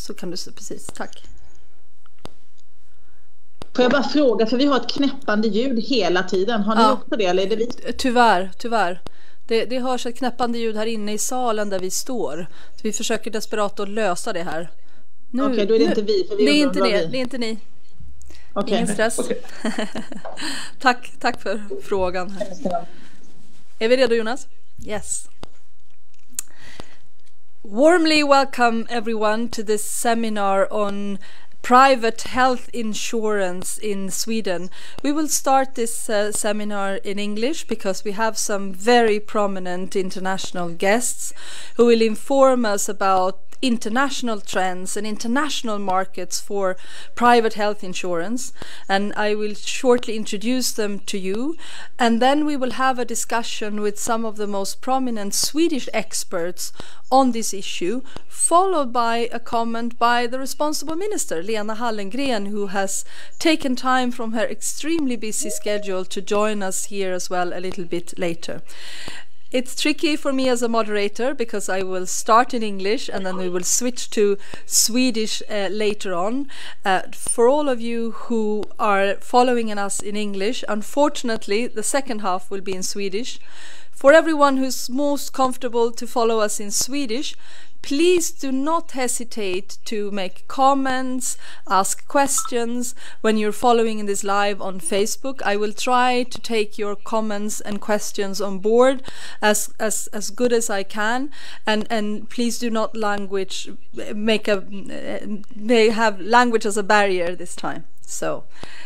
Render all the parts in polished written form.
så kan du se precis. Tack. Får jag bara fråga, för vi har ett knäppande ljud hela tiden. Har ni gjort på det eller är det vi? Tyvärr. Det hörs ett knäppande ljud här inne i salen där vi står. Så vi försöker desperat att lösa det här. Okej, då är det inte vi. För vi det är inte ni. Okay. Ingen stress. Okay. Tack för frågan. Är vi redo, Jonas? Yes. Warmly welcome everyone to this seminar on private health insurance in Sweden. We will start this seminar in English because we have some very prominent international guests who will inform us about international trends and international markets for private health insurance, and I will shortly introduce them to you, and then we will have a discussion with some of the most prominent Swedish experts on this issue, followed by a comment by the responsible minister, Lena Hallengren, who has taken time from her extremely busy schedule to join us here as well a little bit later. It's tricky for me as a moderator because I will start in English and then we will switch to Swedish later on. For all of you who are following us in English, unfortunately, the second half will be in Swedish. For everyone who's most comfortable to follow us in Swedish, please do not hesitate to make comments, ask questions when you're following this live on Facebook. I will try to take your comments and questions on board as good as I can, and please do not have language as a barrier this time. So,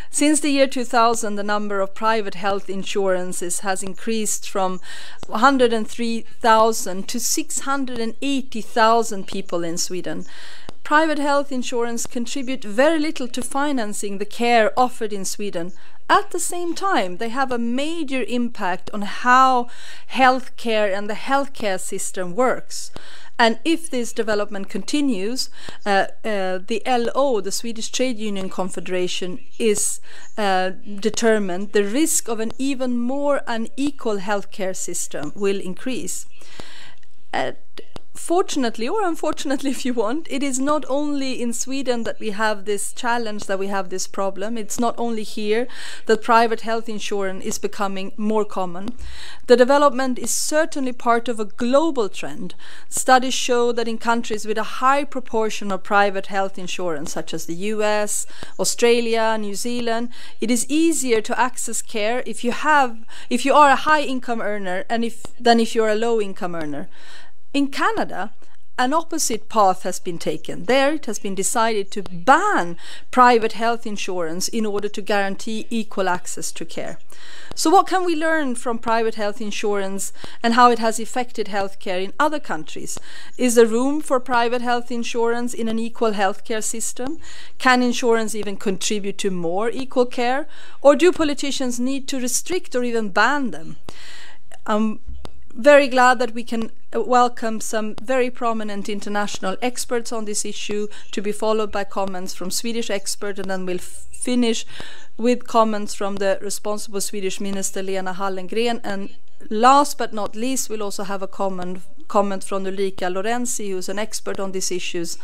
since the year 2000, the number of private health insurances has increased from 103,000 to 680,000 people in Sweden. Private health insurance contribute very little to financing the care offered in Sweden. At the same time, they have a major impact on how healthcare and the healthcare system works. And if this development continues, the LO, the Swedish Trade Union Confederation, is determined the risk of an even more unequal healthcare system will increase. Fortunately, or unfortunately if you want, it is not only in Sweden that we have this challenge, that we have this problem. It's not only here that private health insurance is becoming more common. The development is certainly part of a global trend. Studies show that in countries with a high proportion of private health insurance, such as the US, Australia, New Zealand, it is easier to access care if you are a high income earner than if you're a low income earner. In Canada, an opposite path has been taken. There it has been decided to ban private health insurance in order to guarantee equal access to care. So what can we learn from private health insurance and how it has affected healthcare in other countries? Is there room for private health insurance in an equal healthcare system? Can insurance even contribute to more equal care? Or do politicians need to restrict or even ban them? Very glad that we can welcome some very prominent international experts on this issue, to be followed by comments from Swedish experts, and then we'll finish with comments from the responsible Swedish minister Lena Hallengren, and last but not least we'll also have a comment from Ulrika Lorenzi, who's an expert on these issues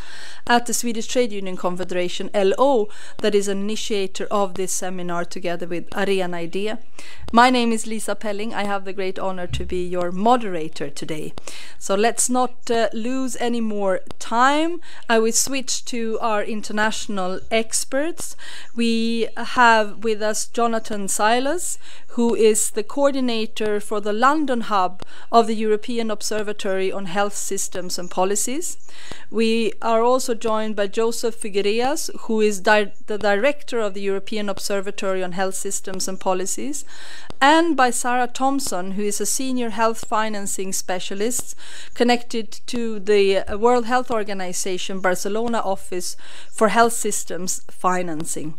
at the Swedish Trade Union Confederation, LO, that is an initiator of this seminar together with Arena Idé. My name is Lisa Pelling. I have the great honor to be your moderator today. So let's not lose any more time. I will switch to our international experts. We have with us Jonathan Silas, who is the coordinator for the London hub of the European Observatory on Health Systems and Policies. We are also joined by Joseph Figuereas, who is the director of the European Observatory on Health Systems and Policies, and by Sarah Thompson, who is a senior health financing specialist connected to the World Health Organization Barcelona office for health systems financing.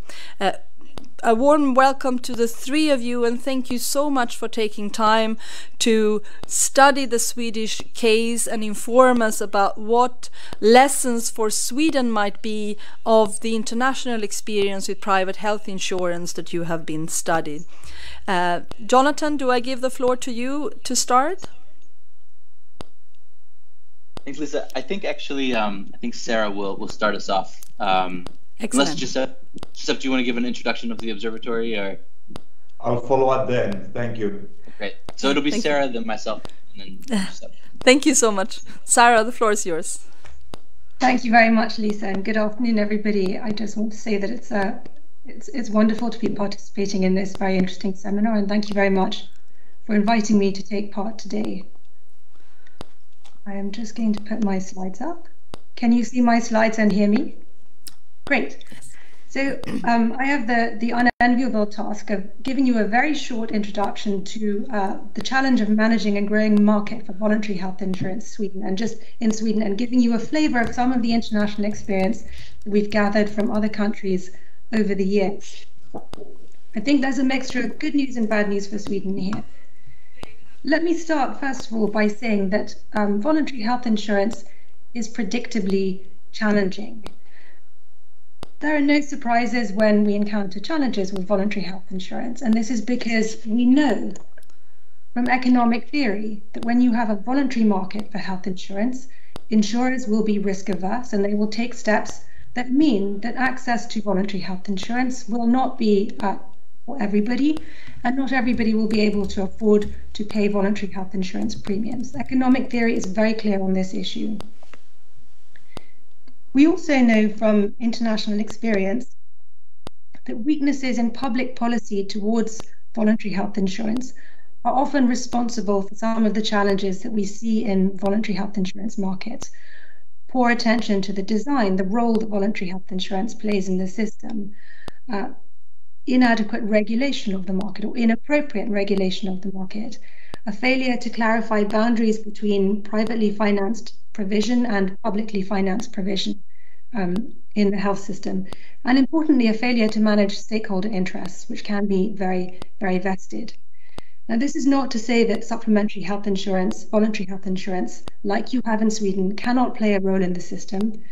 A warm welcome to the three of you, and thank you so much for taking time to study the Swedish case and inform us about what lessons for Sweden might be of the international experience with private health insurance that you have been studied. Jonathan, do I give the floor to you to start? Thanks, Lisa. I think actually, I think Sarah will start us off. Unless Giuseppe, do you want to give an introduction of the observatory, or? I'll follow at the end. Thank you. Great. So it'll be Sarah, then myself, and then Giuseppe. Thank you so much. Sarah, the floor is yours. Thank you very much, Lisa, and good afternoon, everybody. I just want to say that it's wonderful to be participating in this very interesting seminar, and thank you very much for inviting me to take part today. I am just going to put my slides up. Can you see my slides and hear me? Great. So I have the unenviable task of giving you a very short introduction to the challenge of managing and growing a market for voluntary health insurance in Sweden, and giving you a flavor of some of the international experience that we've gathered from other countries over the years. I think there's a mixture of good news and bad news for Sweden here. Let me start first of all by saying that voluntary health insurance is predictably challenging. There are no surprises when we encounter challenges with voluntary health insurance, and this is because we know from economic theory that when you have a voluntary market for health insurance, insurers will be risk averse and they will take steps that mean that access to voluntary health insurance will not be for everybody, and not everybody will be able to afford to pay voluntary health insurance premiums. Economic theory is very clear on this issue. We also know from international experience that weaknesses in public policy towards voluntary health insurance are often responsible for some of the challenges that we see in voluntary health insurance markets. Poor attention to the design, the role that voluntary health insurance plays in the system, inadequate regulation of the market or inappropriate regulation of the market, a failure to clarify boundaries between privately financed provision and publicly financed provision in the health system, and importantly, a failure to manage stakeholder interests, which can be very, very vested. Now, this is not to say that supplementary health insurance, voluntary health insurance, like you have in Sweden, cannot play a role in the system,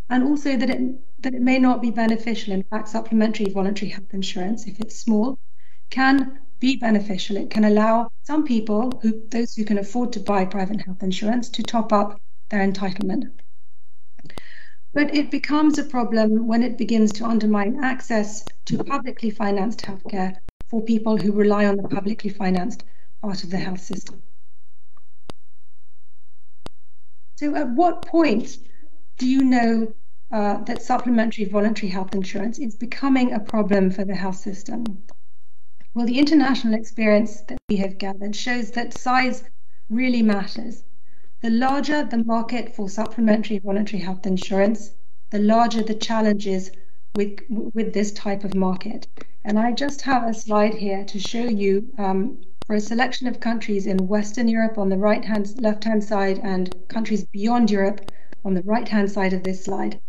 and also that it may not be beneficial. In fact, supplementary voluntary health insurance, if it's small, can be beneficial. It can allow some people, those who can afford to buy private health insurance, to top up their entitlement. But it becomes a problem when it begins to undermine access to publicly financed healthcare for people who rely on the publicly financed part of the health system. So at what point do you know that supplementary voluntary health insurance is becoming a problem for the health system? Well, the international experience that we have gathered shows that size really matters. The larger the market for supplementary voluntary health insurance, the larger the challenges with this type of market. And I just have a slide here to show you for a selection of countries in Western Europe on the left-hand side, and countries beyond Europe on the right-hand side of this slide.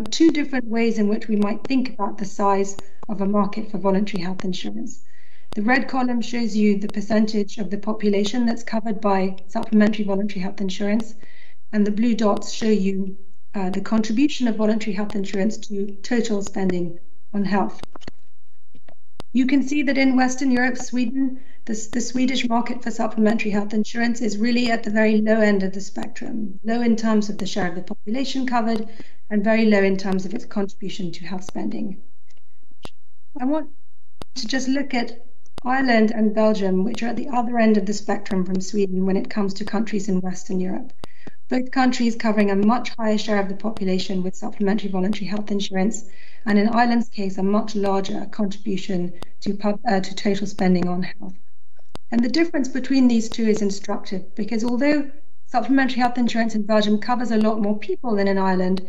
Two different ways in which we might think about the size of a market for voluntary health insurance. The red column shows you the percentage of the population that's covered by supplementary voluntary health insurance, and the blue dots show you the contribution of voluntary health insurance to total spending on health. You can see that in Western Europe, Sweden, the Swedish market for supplementary health insurance is really at the very low end of the spectrum, low in terms of the share of the population covered, and very low in terms of its contribution to health spending. I want to just look at Ireland and Belgium, which are at the other end of the spectrum from Sweden when it comes to countries in Western Europe. Both countries covering a much higher share of the population with supplementary voluntary health insurance, and in Ireland's case, a much larger contribution to total spending on health. And the difference between these two is instructive, because although supplementary health insurance in Belgium covers a lot more people than in Ireland,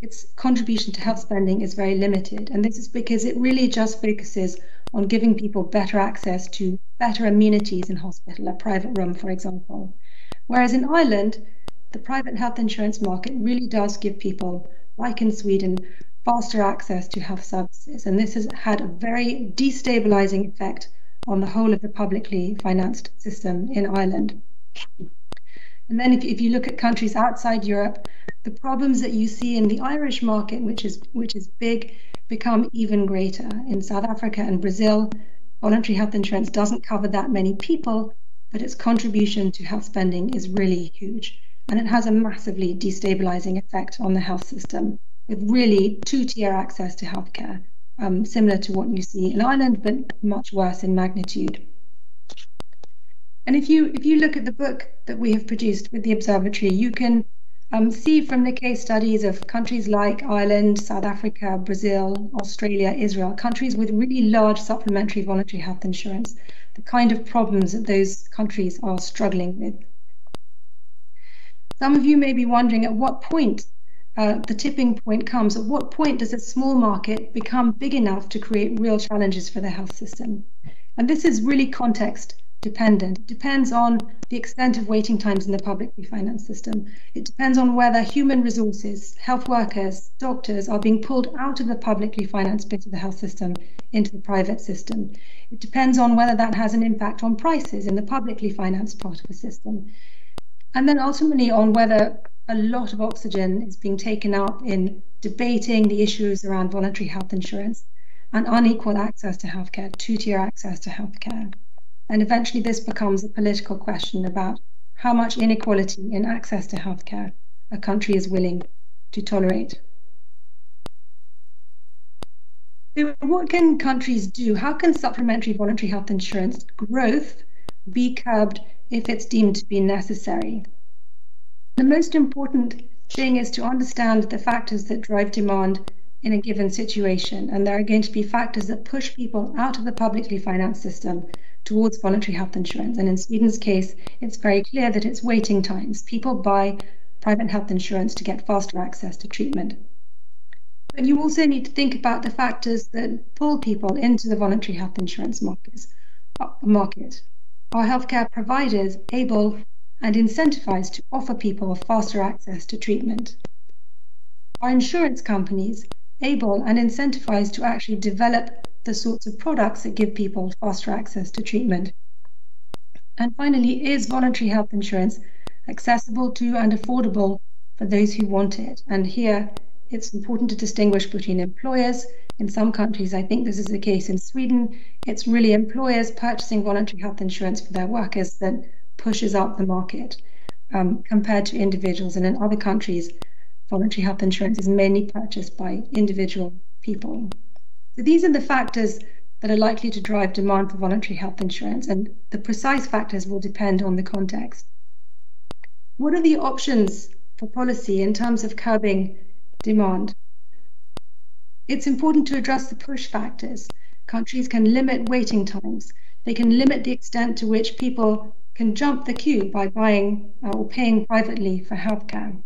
its contribution to health spending is very limited. And this is because it really just focuses on giving people better access to better amenities in hospital, a private room, for example. Whereas in Ireland, the private health insurance market really does give people, like in Sweden, faster access to health services. And this has had a very destabilizing effect on the whole of the publicly financed system in Ireland. And then if you look at countries outside Europe, the problems that you see in the Irish market, which is big, become even greater. In South Africa and Brazil, voluntary health insurance doesn't cover that many people, but its contribution to health spending is really huge. and it has a massively destabilizing effect on the health system, with really two-tier access to healthcare, similar to what you see in Ireland, but much worse in magnitude. And if you look at the book that we have produced with the observatory, you can see from the case studies of countries like Ireland, South Africa, Brazil, Australia, Israel, countries with really large supplementary voluntary health insurance, the kind of problems that those countries are struggling with. Some of you may be wondering at what point the tipping point comes. At what point does a small market become big enough to create real challenges for the health system? And this is really context dependent. It depends on the extent of waiting times in the publicly financed system. It depends on whether human resources, health workers, doctors are being pulled out of the publicly financed bit of the health system into the private system. It depends on whether that has an impact on prices in the publicly financed part of the system. And then ultimately on whether a lot of oxygen is being taken up in debating the issues around voluntary health insurance and unequal access to healthcare, two-tier access to healthcare. And eventually this becomes a political question about how much inequality in access to healthcare a country is willing to tolerate. So what can countries do? How can supplementary voluntary health insurance growth be curbed if it's deemed to be necessary? The most important thing is to understand the factors that drive demand in a given situation. And there are going to be factors that push people out of the publicly financed system towards voluntary health insurance. And in Sweden's case, it's very clear that it's waiting times. People buy private health insurance to get faster access to treatment. But you also need to think about the factors that pull people into the voluntary health insurance market. Are healthcare providers able and incentivized to offer people faster access to treatment? Are insurance companies able and incentivized to actually develop the sorts of products that give people faster access to treatment? And finally, is voluntary health insurance accessible to and affordable for those who want it? And here it's important to distinguish between employers. In some countries, I think this is the case in Sweden, it's really employers purchasing voluntary health insurance for their workers that pushes up the market compared to individuals. And in other countries, voluntary health insurance is mainly purchased by individual people. So these are the factors that are likely to drive demand for voluntary health insurance, and the precise factors will depend on the context. What are the options for policy in terms of curbing demand? It's important to address the push factors. Countries can limit waiting times. They can limit the extent to which people can jump the queue by buying or paying privately for healthcare.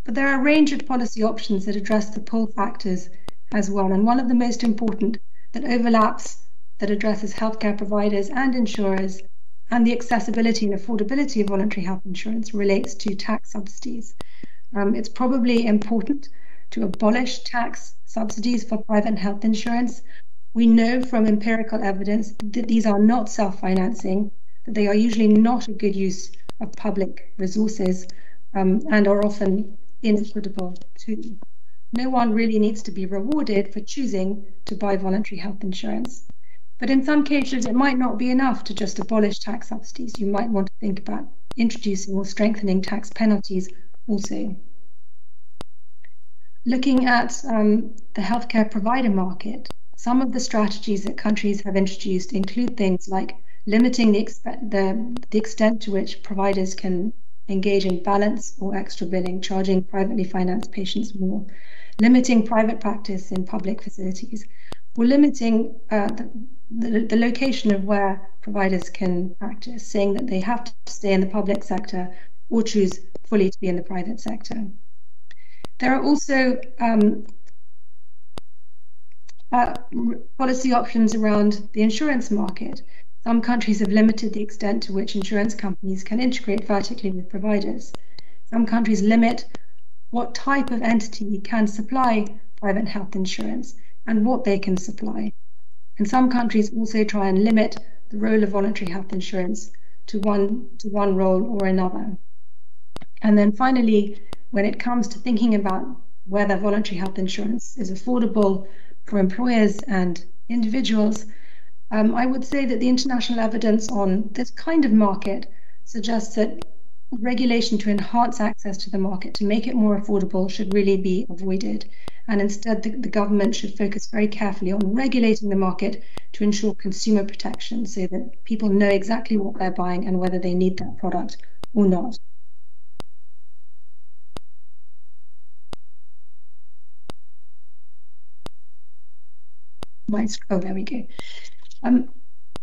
But there are a range of policy options that address the pull factors as well. And one of the most important that overlaps, that addresses healthcare providers and insurers and the accessibility and affordability of voluntary health insurance relates to tax subsidies. It's probably important to abolish tax subsidies for private health insurance. We know from empirical evidence that these are not self-financing, that they are usually not a good use of public resources and are often inequitable too. No one really needs to be rewarded for choosing to buy voluntary health insurance. But in some cases, it might not be enough to just abolish tax subsidies. You might want to think about introducing or strengthening tax penalties also. Looking at the healthcare provider market, some of the strategies that countries have introduced include things like limiting the extent to which providers can engage in balance or extra billing, charging privately financed patients more, limiting private practice in public facilities, or limiting the location of where providers can practice, saying that they have to stay in the public sector or choose fully to be in the private sector. There are also policy options around the insurance market. Some countries have limited the extent to which insurance companies can integrate vertically with providers. Some countries limit what type of entity can supply private health insurance and what they can supply. And some countries also try and limit the role of voluntary health insurance to one role or another. And then finally, when it comes to thinking about whether voluntary health insurance is affordable for employers and individuals, I would say that the international evidence on this kind of market suggests that regulation to enhance access to the market, to make it more affordable, should really be avoided. And instead, the government should focus very carefully on regulating the market to ensure consumer protection so that people know exactly what they're buying and whether they need that product or not. Oh, there we go.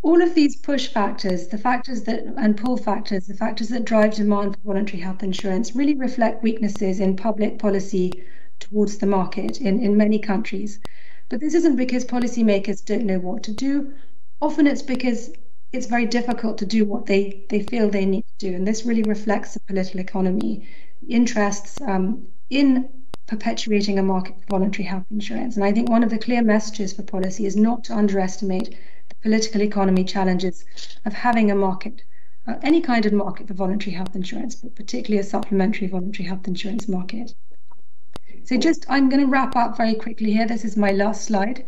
All of these push factors, the factors that and pull factors, the factors that drive demand for voluntary health insurance, really reflect weaknesses in public policy towards the market in many countries. But this isn't because policymakers don't know what to do. Often it's because it's very difficult to do what they feel they need to do. And this really reflects the political economy, interests in perpetuating a market for voluntary health insurance. And I think one of the clear messages for policy is not to underestimate the political economy challenges of having a market, any kind of market for voluntary health insurance, but particularly a supplementary voluntary health insurance market. So I'm going to wrap up very quickly here. This is my last slide.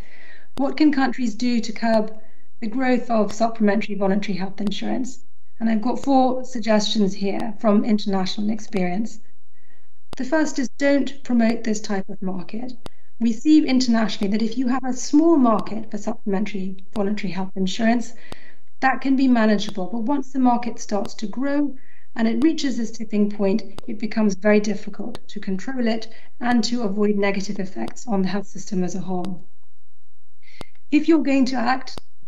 What can countries do to curb the growth of supplementary voluntary health insurance? And I've got 4 suggestions here from international experience. The first is don't promote this type of market. We see internationally that if you have a small market for supplementary voluntary health insurance, that can be manageable. But once the market starts to grow and it reaches this tipping point, it becomes very difficult to control it and to avoid negative effects on the health system as a whole. If you're going to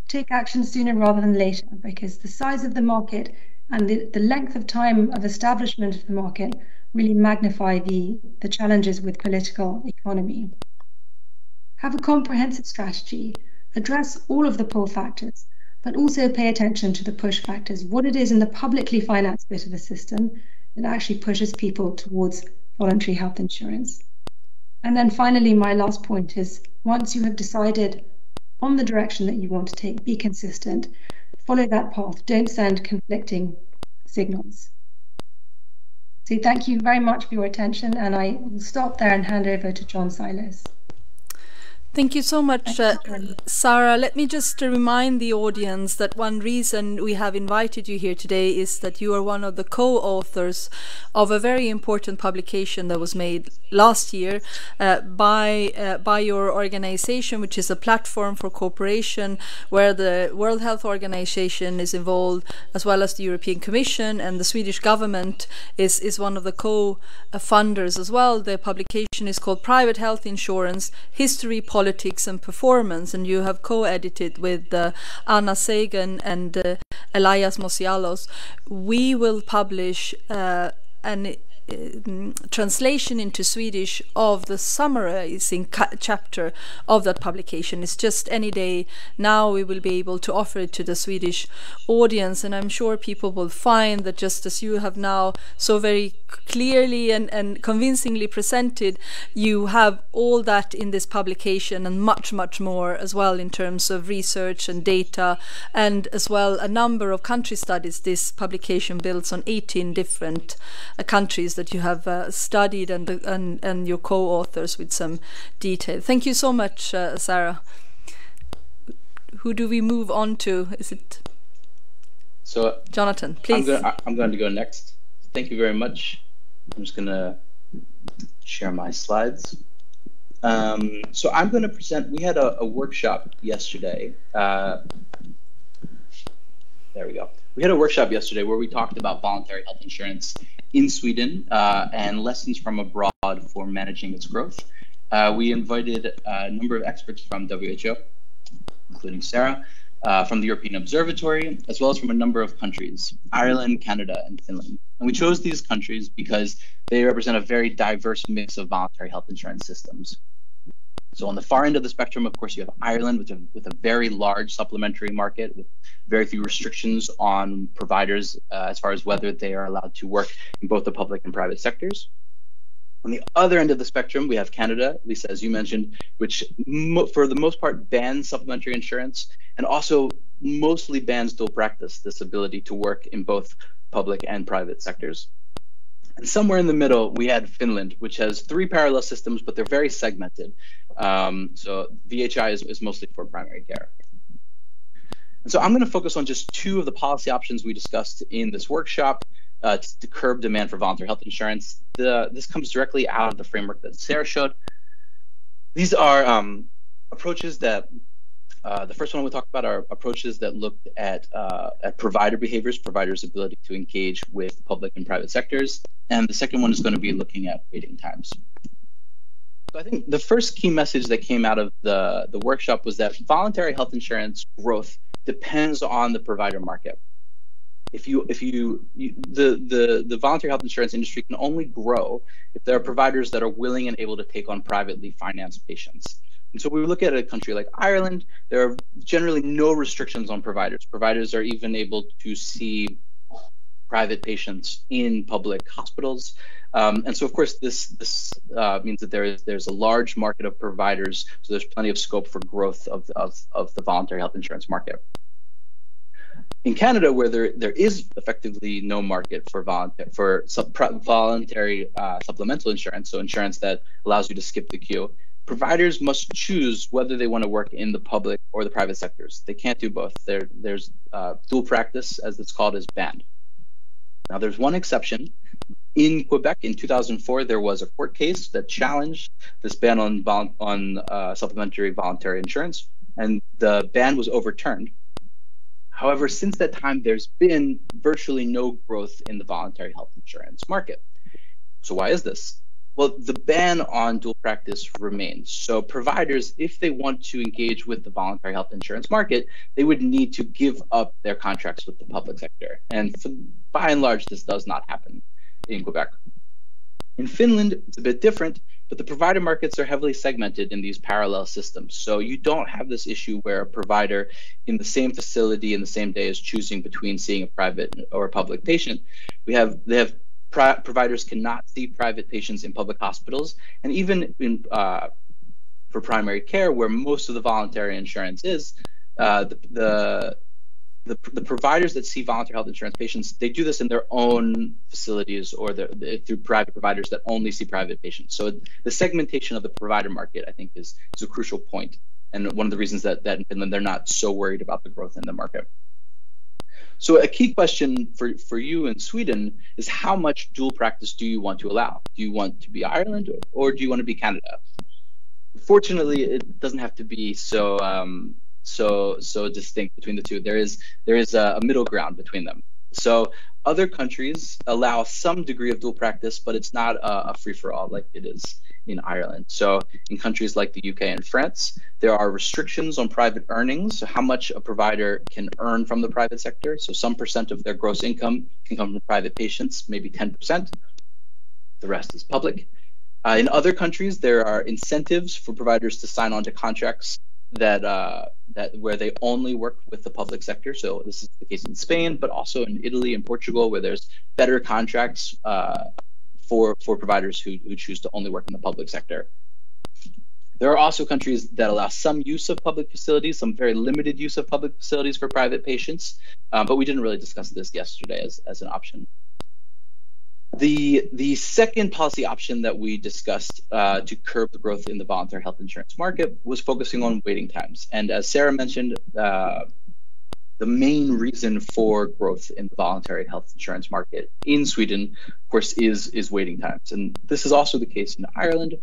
take action sooner rather than later, because the size of the market and the length of time of establishment of the market really magnify the challenges with political economy. Have a comprehensive strategy, address all of the pull factors, but also pay attention to the push factors, what it is in the publicly financed bit of the system that actually pushes people towards voluntary health insurance. And then finally, my last point is, once you have decided on the direction that you want to take, be consistent, follow that path, don't send conflicting signals. So thank you very much for your attention, and I will stop there and hand over to John Silas. Thank you so much, Sarah. Let me just remind the audience that one reason we have invited you here today is that you are one of the co-authors of a very important publication that was made last year by your organization, which is a platform for cooperation where the World Health Organization is involved, as well as the European Commission, and the Swedish government is one of the co-funders as well. The publication is called Private Health Insurance, History, Politics and Performance, and you have co-edited with Nya Zeeland and Elias Mosialos. We will publish an translation into Swedish of the summarizing chapter of that publication. It's just any day now we will be able to offer it to the Swedish audience, and I'm sure people will find that just as you have now so very clearly and convincingly presented, you have all that in this publication and much more as well in terms of research and data, and as well a number of country studies. This publication builds on 18 different countries that you have studied and your co-authors with some detail. Thank you so much, Sarah. Who do we move on to? Is it Jonathan? Please. I'm going to go next. Thank you very much. I'm just going to share my slides. So I'm going to present. We had a workshop yesterday. There we go. We had a workshop yesterday where we talked about voluntary health insurance in Sweden and lessons from abroad for managing its growth. We invited a number of experts from WHO, including Sarah, from the European Observatory, as well as from a number of countries, Ireland, Canada, and Finland. And we chose these countries because they represent a very diverse mix of voluntary health insurance systems. So on the far end of the spectrum, of course, you have Ireland with a very large supplementary market with very few restrictions on providers as far as whether they are allowed to work in both the public and private sectors. On the other end of the spectrum, we have Canada, Lisa, as you mentioned, which for the most part bans supplementary insurance and also mostly bans dual practice, this ability to work in both public and private sectors. And somewhere in the middle, we had Finland, which has 3 parallel systems, but they're very segmented. So VHI is mostly for primary care. And so I'm going to focus on just 2 of the policy options we discussed in this workshop. to curb demand for voluntary health insurance. This comes directly out of the framework that Sarah showed. These are approaches that, the first one we talked about are approaches that looked at provider behaviors, providers' ability to engage with public and private sectors. And the second one is going to be looking at waiting times. So I think the first key message that came out of the workshop was that voluntary health insurance growth depends on the provider market. The voluntary health insurance industry can only grow if there are providers that are willing and able to take on privately financed patients. And so we look at a country like Ireland, there are generally no restrictions on providers. Providers are even able to see private patients in public hospitals. And so of course, this means that there's a large market of providers, so there's plenty of scope for growth of the voluntary health insurance market. In Canada, where there is effectively no market for voluntary supplemental insurance, so insurance that allows you to skip the queue, providers must choose whether they want to work in the public or the private sectors. They can't do both. There's dual practice, as it's called, is banned. Now, there's one exception. In Quebec, in 2004, there was a court case that challenged this ban on supplementary voluntary insurance, and the ban was overturned. However, since that time, there's been virtually no growth in the voluntary health insurance market. So why is this? Well, the ban on dual practice remains. So providers, if they want to engage with the voluntary health insurance market, they would need to give up their contracts with the public sector. And by and large, this does not happen in Quebec. In Finland, it's a bit different, but the provider markets are heavily segmented in these parallel systems. So you don't have this issue where a provider in the same facility in the same day is choosing between seeing a private or a public patient. Providers cannot see private patients in public hospitals, and even for primary care, where most of the voluntary insurance is, the providers that see voluntary health insurance patients, they do this in their own facilities or through private providers that only see private patients. So the segmentation of the provider market, I think, is a crucial point, and one of the reasons that in Finland they're not so worried about the growth in the market. So a key question for you in Sweden is, how much dual practice do you want to allow? Do you want to be Ireland, or do you want to be Canada? Fortunately, it doesn't have to be so distinct between the two. There is a middle ground between them. So other countries allow some degree of dual practice, but it's not a free-for-all like it is in Ireland. So in countries like the UK and France, there are restrictions on private earnings, so how much a provider can earn from the private sector. So some percent of their gross income can come from private patients, maybe 10%. The rest is public. In other countries, there are incentives for providers to sign on to contracts that where they only work with the public sector. So this is the case in Spain, but also in Italy and Portugal, where there's better contracts for providers who choose to only work in the public sector. There are also countries that allow some use of public facilities, some very limited use of public facilities for private patients, but we didn't really discuss this yesterday as an option. The second policy option that we discussed to curb the growth in the voluntary health insurance market was focusing on waiting times. And as Sarah mentioned, the main reason for growth in the voluntary health insurance market in Sweden, of course, is waiting times. And this is also the case in Ireland,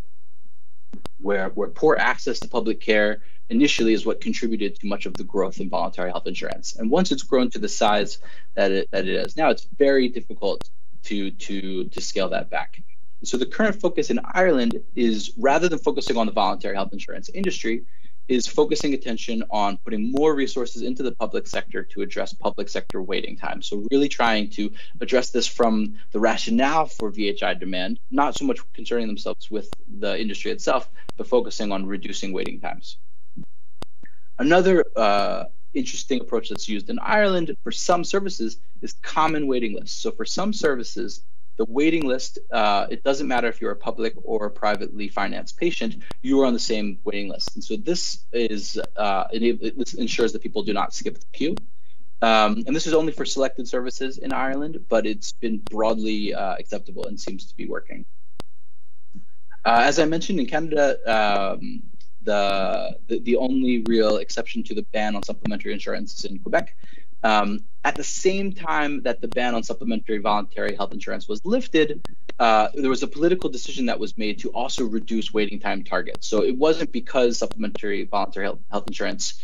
where poor access to public care initially is what contributed to much of the growth in voluntary health insurance. And once it's grown to the size that it is now, it's very difficult to scale that back. So the current focus in Ireland is, rather than focusing on the voluntary health insurance industry, is focusing attention on putting more resources into the public sector to address public sector waiting times. So really trying to address this from the rationale for VHI demand, not so much concerning themselves with the industry itself, but focusing on reducing waiting times. Another interesting approach that's used in Ireland for some services is common waiting lists. So for some services, the waiting list, it doesn't matter if you're a public or a privately financed patient, you are on the same waiting list. And so this is this ensures that people do not skip the queue. And this is only for selected services in Ireland, but it's been broadly acceptable and seems to be working. As I mentioned, in Canada, the only real exception to the ban on supplementary insurance is in Quebec. At the same time that the ban on supplementary voluntary health insurance was lifted, there was a political decision that was made to also reduce waiting time targets. So it wasn't because supplementary voluntary health insurance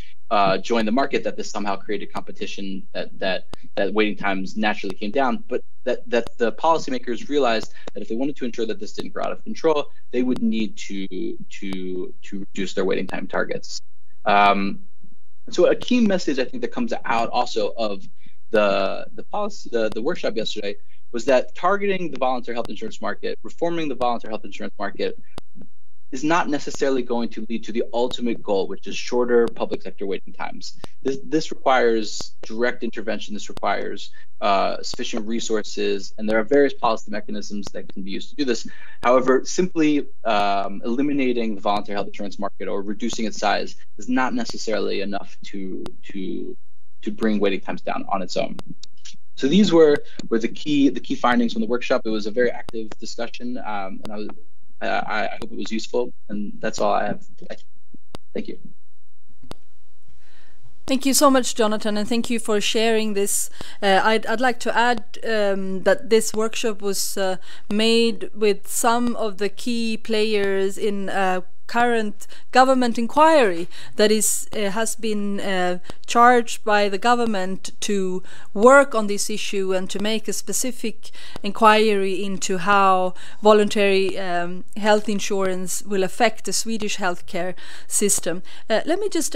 joined the market that this somehow created competition, that waiting times naturally came down, but that the policymakers realized that if they wanted to ensure that this didn't grow out of control, they would need to reduce their waiting time targets. So a key message I think that comes out also of the policy, the workshop yesterday, was that targeting the voluntary health insurance market, reforming the voluntary health insurance market, is not necessarily going to lead to the ultimate goal, which is shorter public sector waiting times. This requires direct intervention. This requires sufficient resources, and there are various policy mechanisms that can be used to do this. However, simply eliminating the voluntary health insurance market or reducing its size is not necessarily enough to bring waiting times down on its own. So these were the key findings from the workshop. It was a very active discussion, and I hope it was useful, and that's all I have today. Thank you. Thank you so much, Jonathan, and thank you for sharing this. I'd like to add that this workshop was made with some of the key players in current government inquiry that has been charged by the government to work on this issue and to make a specific inquiry into how voluntary health insurance will affect the Swedish healthcare system. Let me just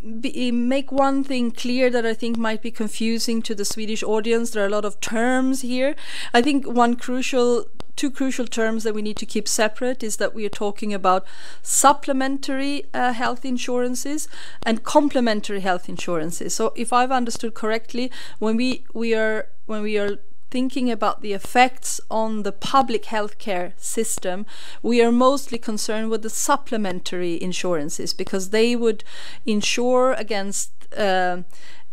make one thing clear that I think might be confusing to the Swedish audience. There are a lot of terms here. I think two crucial terms that we need to keep separate is that we are talking about supplementary health insurances and complementary health insurances. So if I've understood correctly, when we are thinking about the effects on the public healthcare system, we are mostly concerned with the supplementary insurances, because they would insure against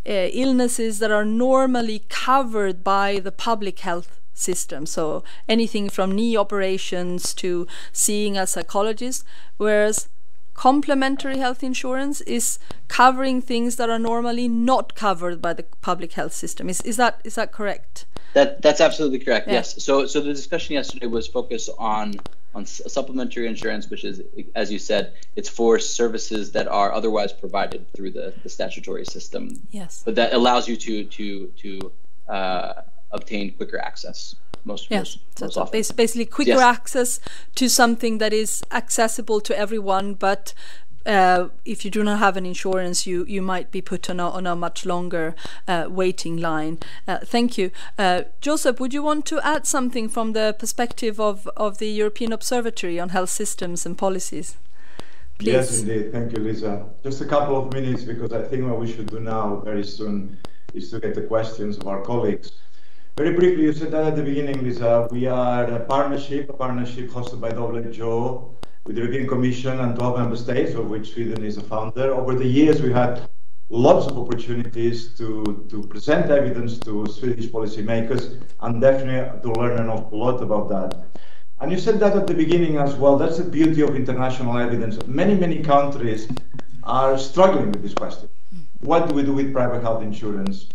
illnesses that are normally covered by the public health system. So anything from knee operations to seeing a psychologist, whereas complementary health insurance is covering things that are normally not covered by the public health system. Is that correct? That's absolutely correct. Yeah. Yes. So the discussion yesterday was focused on supplementary insurance, which is, as you said, it's for services that are otherwise provided through the statutory system. Yes. But that allows you to obtain quicker access. Most often. Basically quicker access to something that is accessible to everyone, but if you do not have an insurance, you might be put on a much longer waiting line. Thank you. Joseph, would you want to add something from the perspective of the European Observatory on Health Systems and Policies? Please. Yes, indeed. Thank you, Lisa. Just a couple of minutes, because I think what we should do now very soon is to get the questions of our colleagues. Very briefly, you said that at the beginning, Lisa, we are a partnership hosted by WHO with the European Commission and 12 member states, of which Sweden is a founder. Over the years, we had lots of opportunities to present evidence to Swedish policymakers, and definitely to learn an awful lot about that. And you said that at the beginning as well. That's the beauty of international evidence. Many countries are struggling with this question. What do we do with private health insurance?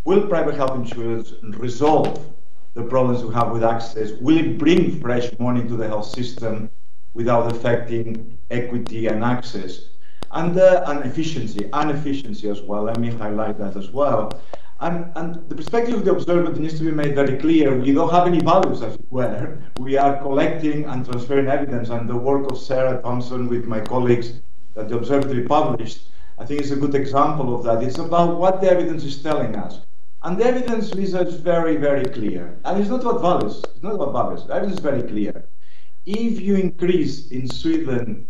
Will private health insurance resolve the problems we have with access? Will it bring fresh money to the health system without affecting equity and access? And efficiency as well. Let me highlight that as well. And the perspective of the observatory needs to be made very clear. We don't have any values, as it were. We are collecting and transferring evidence, and the work of Sarah Thompson with my colleagues that the observatory published, I think is a good example of that. It's about what the evidence is telling us. And the evidence, Lisa, is very clear. And it's not about values. It's not about values. The evidence is very clear. If you increase in Sweden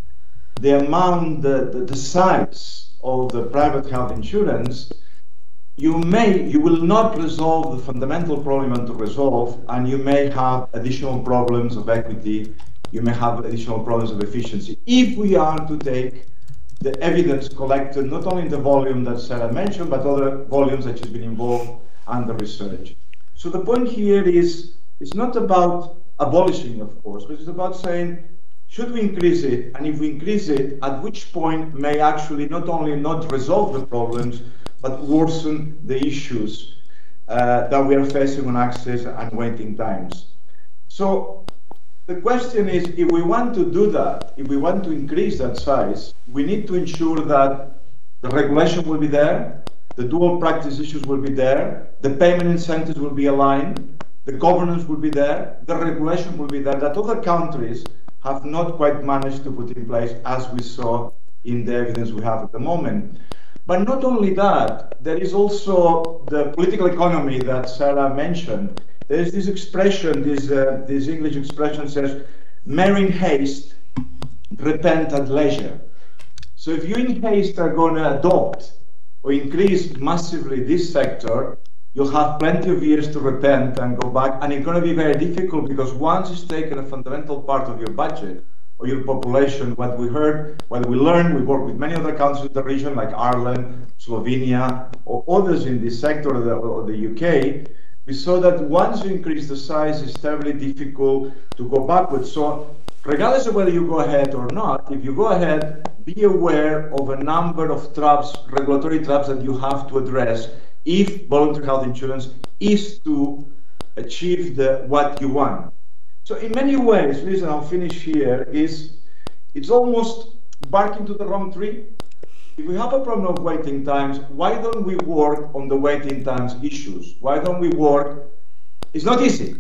the amount, the size of the private health insurance, you will not resolve the fundamental problem you want to resolve, and you may have additional problems of equity. You may have additional problems of efficiency. If we are to take the evidence collected, not only in the volume that Sarah mentioned, but other volumes that she's been involved and the research. So the point here is, it's not about abolishing, of course, but it's about saying, should we increase it? And if we increase it, at which point may actually not only not resolve the problems, but worsen the issues that we are facing on access and waiting times. So the question is, if we want to do that, if we want to increase that size, we need to ensure that the regulation will be there, the dual practice issues will be there, the payment incentives will be aligned, the governance will be there, the regulation will be there, that other countries have not quite managed to put in place, as we saw in the evidence we have at the moment. But not only that, there is also the political economy that Sarah mentioned. There is this expression, this English expression says, "Marry in haste, repent at leisure." So if you in haste are going to adopt or increase massively this sector, you'll have plenty of years to repent and go back, and it's going to be very difficult, because once it's taken a fundamental part of your budget or your population, what we learned, we work with many other countries in the region like Ireland, Slovenia, or others in this sector, or the UK, we saw that once you increase the size, it's terribly difficult to go backwards. So regardless of whether you go ahead or not, if you go ahead, be aware of a number of traps, regulatory traps that you have to address if voluntary health insurance is to achieve what you want. So in many ways, listen, I'll finish here, it's almost barking to the wrong tree. If we have a problem of waiting times, why don't we work on the waiting times issues? Why don't we work? It's not easy.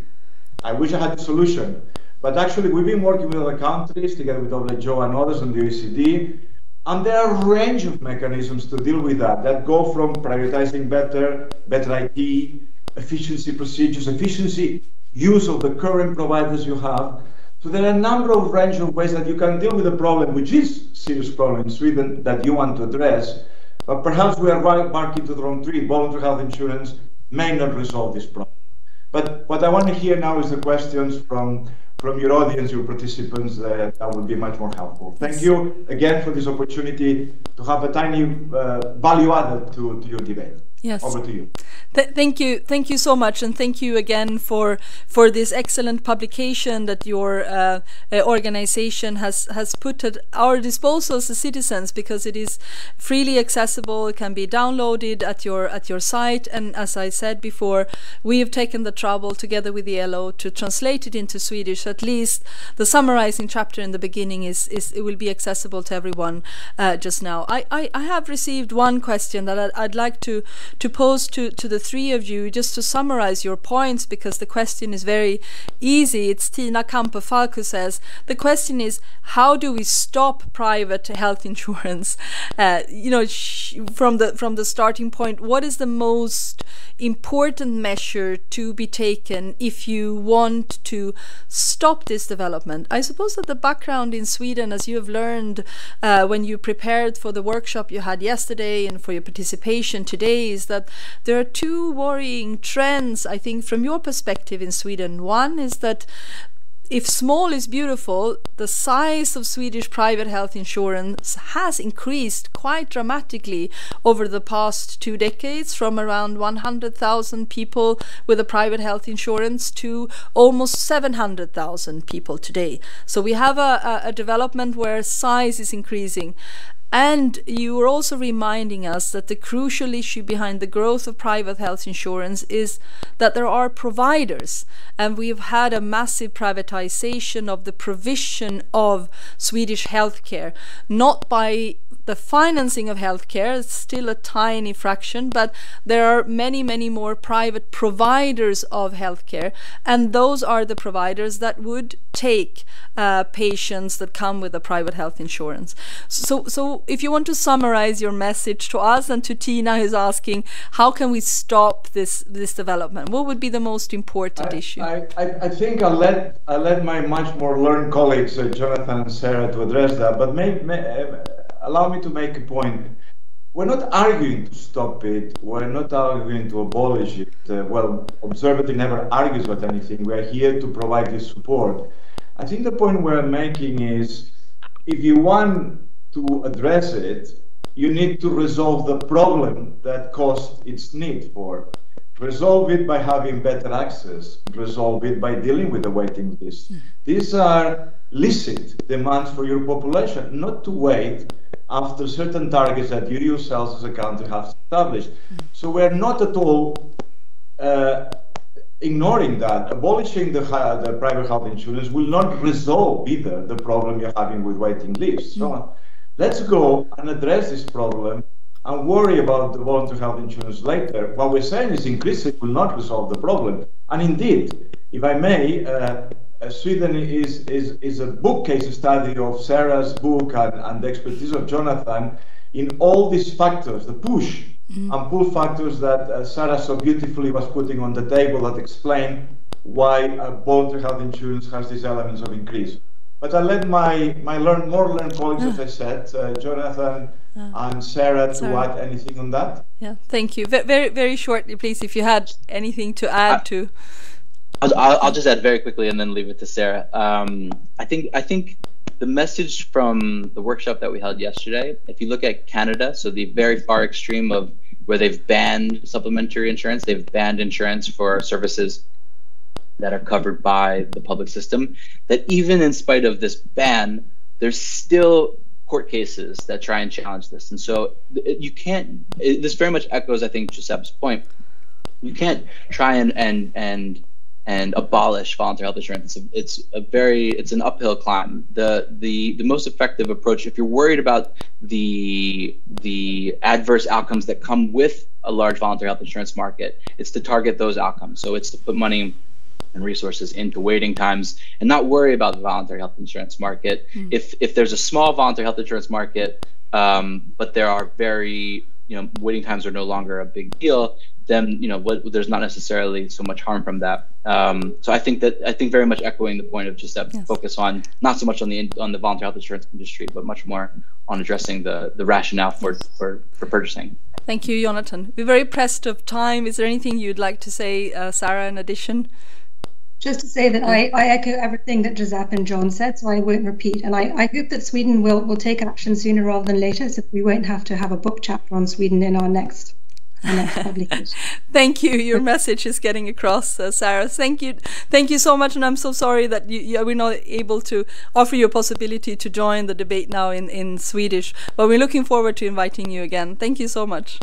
I wish I had a solution. But actually, we've been working with other countries, together with WHO and others in the OECD, and there are a range of mechanisms to deal with that go from prioritizing better IT, efficiency procedures, efficiency use of the current providers you have. So there are a number of range of ways that you can deal with a problem, which is a serious problem in Sweden, that you want to address. But perhaps we are barking to the wrong tree. Voluntary health insurance may not resolve this problem. But what I want to hear now is the questions from your audience, your participants, that would be much more helpful. Thank you again for this opportunity to have a tiny value added to your debate. Yes. Over to you. Thank you so much, and thank you again for this excellent publication that your organization has put at our disposal as citizens, because it is freely accessible. It can be downloaded at your site, and as I said before, we have taken the trouble together with the LO to translate it into Swedish. At least the summarizing chapter in the beginning it will be accessible to everyone just now. I have received one question that I'd like to pose to the three of you, just to summarize your points, because the question is very easy. It's Tina Kamper-Falk who says, the question is, how do we stop private health insurance? From the starting point, what is the most important measure to be taken if you want to stop this development? I suppose that the background in Sweden, as you have learned when you prepared for the workshop you had yesterday and for your participation today, is that there are two worrying trends, I think, from your perspective in Sweden. One is that if small is beautiful, the size of Swedish private health insurance has increased quite dramatically over the past 2 decades, from around 100,000 people with a private health insurance to almost 700,000 people today. So we have a development where size is increasing. And you were also reminding us that the crucial issue behind the growth of private health insurance is that there are providers, and we've had a massive privatization of the provision of Swedish healthcare, not by the financing of healthcare. It's still a tiny fraction, but there are many, many more private providers of healthcare, and those are the providers that would take patients that come with a private health insurance. So if you want to summarize your message to us and to Tina, who's asking, how can we stop this development? What would be the most important issue? I think I'll let my much more learned colleagues, Jonathan and Sarah, to address that, but allow me to make a point. We're not arguing to stop it. We're not arguing to abolish it. Observability never argues about anything. We're here to provide this support. I think the point we're making is, if you want to address it, you need to resolve the problem that caused its need for. Resolve it by having better access. Resolve it by dealing with the waiting list. These are licit demands for your population, not to wait after certain targets that you yourselves as a country have established. So we're not at all ignoring that. Abolishing the private health insurance will not resolve either the problem you're having with waiting lists. So let's go and address this problem and worry about the voluntary health insurance later. What we're saying is increasing will not resolve the problem. And indeed, if I may, Sweden is a case study of Sarah's book and the expertise of Jonathan in all these factors, the push and pull factors that Sarah so beautifully was putting on the table that explain why voluntary health insurance has these elements of increase. But I'll let my more learned colleagues, as I said, Jonathan and Sarah, to add anything on that. Yeah, thank you. Very, very shortly, please, if you had anything to add to. I'll just add very quickly and then leave it to Sarah. I think the message from the workshop that we held yesterday, if you look at Canada, so the very far extreme of where they've banned supplementary insurance, they've banned insurance for services that are covered by the public system, that even in spite of this ban, there's still court cases that try and challenge this. And so you can't, this very much echoes, I think, Giuseppe's point. You can't try and abolish voluntary health insurance. It's an uphill climb. The most effective approach, if you're worried about the adverse outcomes that come with a large voluntary health insurance market, it's to target those outcomes. So it's to put money and resources into waiting times and not worry about the voluntary health insurance market. If there's a small voluntary health insurance market, but there are waiting times are no longer a big deal, then there's not necessarily so much harm from that. So I think very much echoing the point of Giuseppe, focus on not so much on the voluntary health insurance industry, but much more on addressing the rationale for purchasing. Thank you, Jonathan. We're very pressed of time. Is there anything you'd like to say, Sarah, in addition? Just to say that I echo everything that Giuseppe and John said, so I won't repeat. And I hope that Sweden will take action sooner rather than later, so we won't have to have a book chapter on Sweden in our next publication. Thank you. Your message is getting across, Sarah. Thank you so much. And I'm so sorry that we're not able to offer you a possibility to join the debate now in Swedish. But we're looking forward to inviting you again. Thank you so much.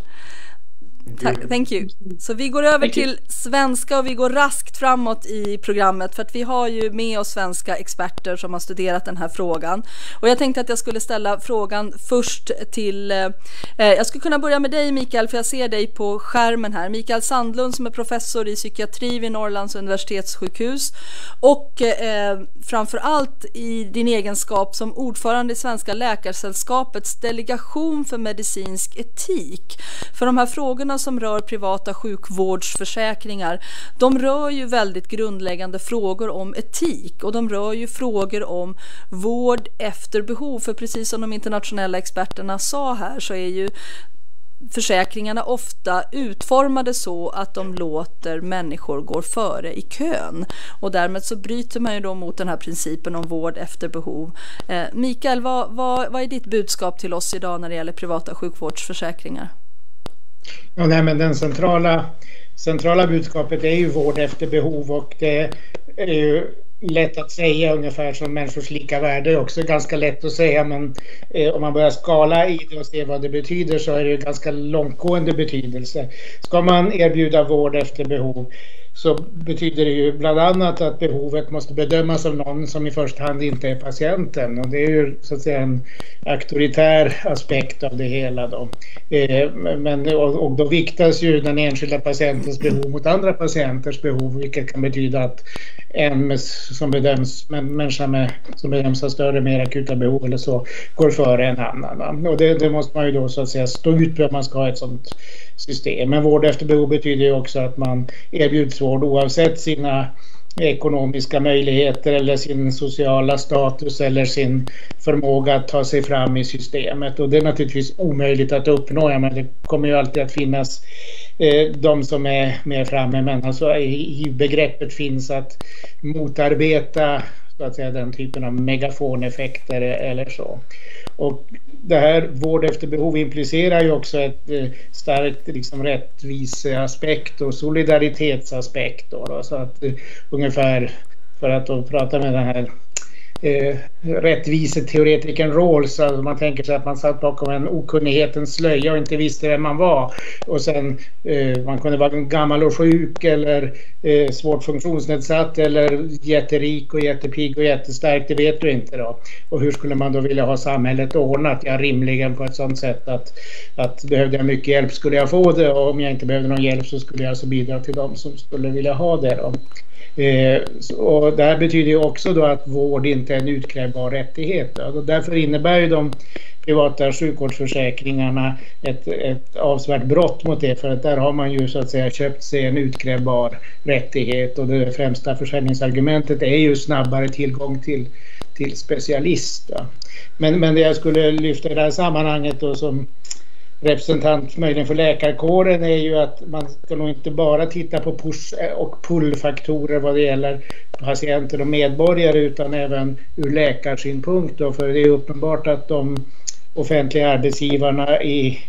Thank you. Så vi går över till svenska och vi går raskt framåt i programmet för att vi har ju med oss svenska experter som har studerat den här frågan. Och jag tänkte att jag skulle ställa frågan först till, jag skulle kunna börja med dig Mikael, för jag ser dig på skärmen här. Mikael Sandlund som är professor i psykiatri vid Norrlands universitetssjukhus och framförallt i din egenskap som ordförande i Svenska läkarsällskapets delegation för medicinsk etik. För de här frågorna som rör privata sjukvårdsförsäkringar, de rör ju väldigt grundläggande frågor om etik och de rör ju frågor om vård efter behov. För precis som de internationella experterna sa här så är ju försäkringarna ofta utformade så att de låter människor gå före i kön och därmed så bryter man ju då mot den här principen om vård efter behov. Mikael, vad är ditt budskap till oss idag när det gäller privata sjukvårdsförsäkringar? Ja, nej, men den centrala budskapet är ju vård efter behov och det är ju lätt att säga ungefär som människors lika värde är också ganska lätt att säga, men om man börjar skala i det och se vad det betyder så är det ju ganska långtgående betydelse. Ska man erbjuda vård efter behov så betyder det ju bland annat att behovet måste bedömas av någon som i första hand inte är patienten. Och det är ju så att säga en auktoritär aspekt av det hela då. Och då viktas ju den enskilda patientens behov mot andra patienters behov, vilket kan betyda att en människa som bedöms ha större, mer akuta behov eller så går före en annan. Och det måste man ju då så att säga stå ut för att man ska ha ett sådant system. Men vård efter behov betyder ju också att man erbjuds vård oavsett sina ekonomiska möjligheter eller sin sociala status eller sin förmåga att ta sig fram i systemet. Och det är naturligtvis omöjligt att uppnå. Men det kommer ju alltid att finnas de som är mer framme, men alltså i begreppet finns att motarbeta så att säga den typen av megafoneffekter eller så. Och det här vård efter behov implicerar ju också ett starkt rättviseaspekt och solidaritetsaspekt då, så att ungefär, för att då prata med den här rättviseteoretikern Rawls. Alltså man tänker sig att man satt bakom en okunnighetens slöja och inte visste vem man var. Och sen man kunde vara gammal och sjuk eller svårt funktionsnedsatt eller jätterik och jättepigg och jättestark, det vet du inte då. Och hur skulle man då vilja ha samhället ordnat? Ja, rimligen på ett sådant sätt att behövde jag mycket hjälp skulle jag få det, och om jag inte behövde någon hjälp så skulle jag alltså bidra till dem som skulle vilja ha det då. Och det här betyder ju också då att vård inte är en utkrävbar rättighet. Och därför innebär ju de privata sjukvårdsförsäkringarna ett avsevärt brott mot det, för att där har man ju så att säga köpt sig en utkrävbar rättighet, och det främsta försäljningsargumentet är ju snabbare tillgång till specialister. Men det jag skulle lyfta i det här sammanhanget då som representant möjligen för läkarkåren är ju att man ska nog inte bara titta på push- och pull-faktorer vad det gäller patienter och medborgare, utan även ur läkarsynpunkt då, för det är uppenbart att de offentliga arbetsgivarna i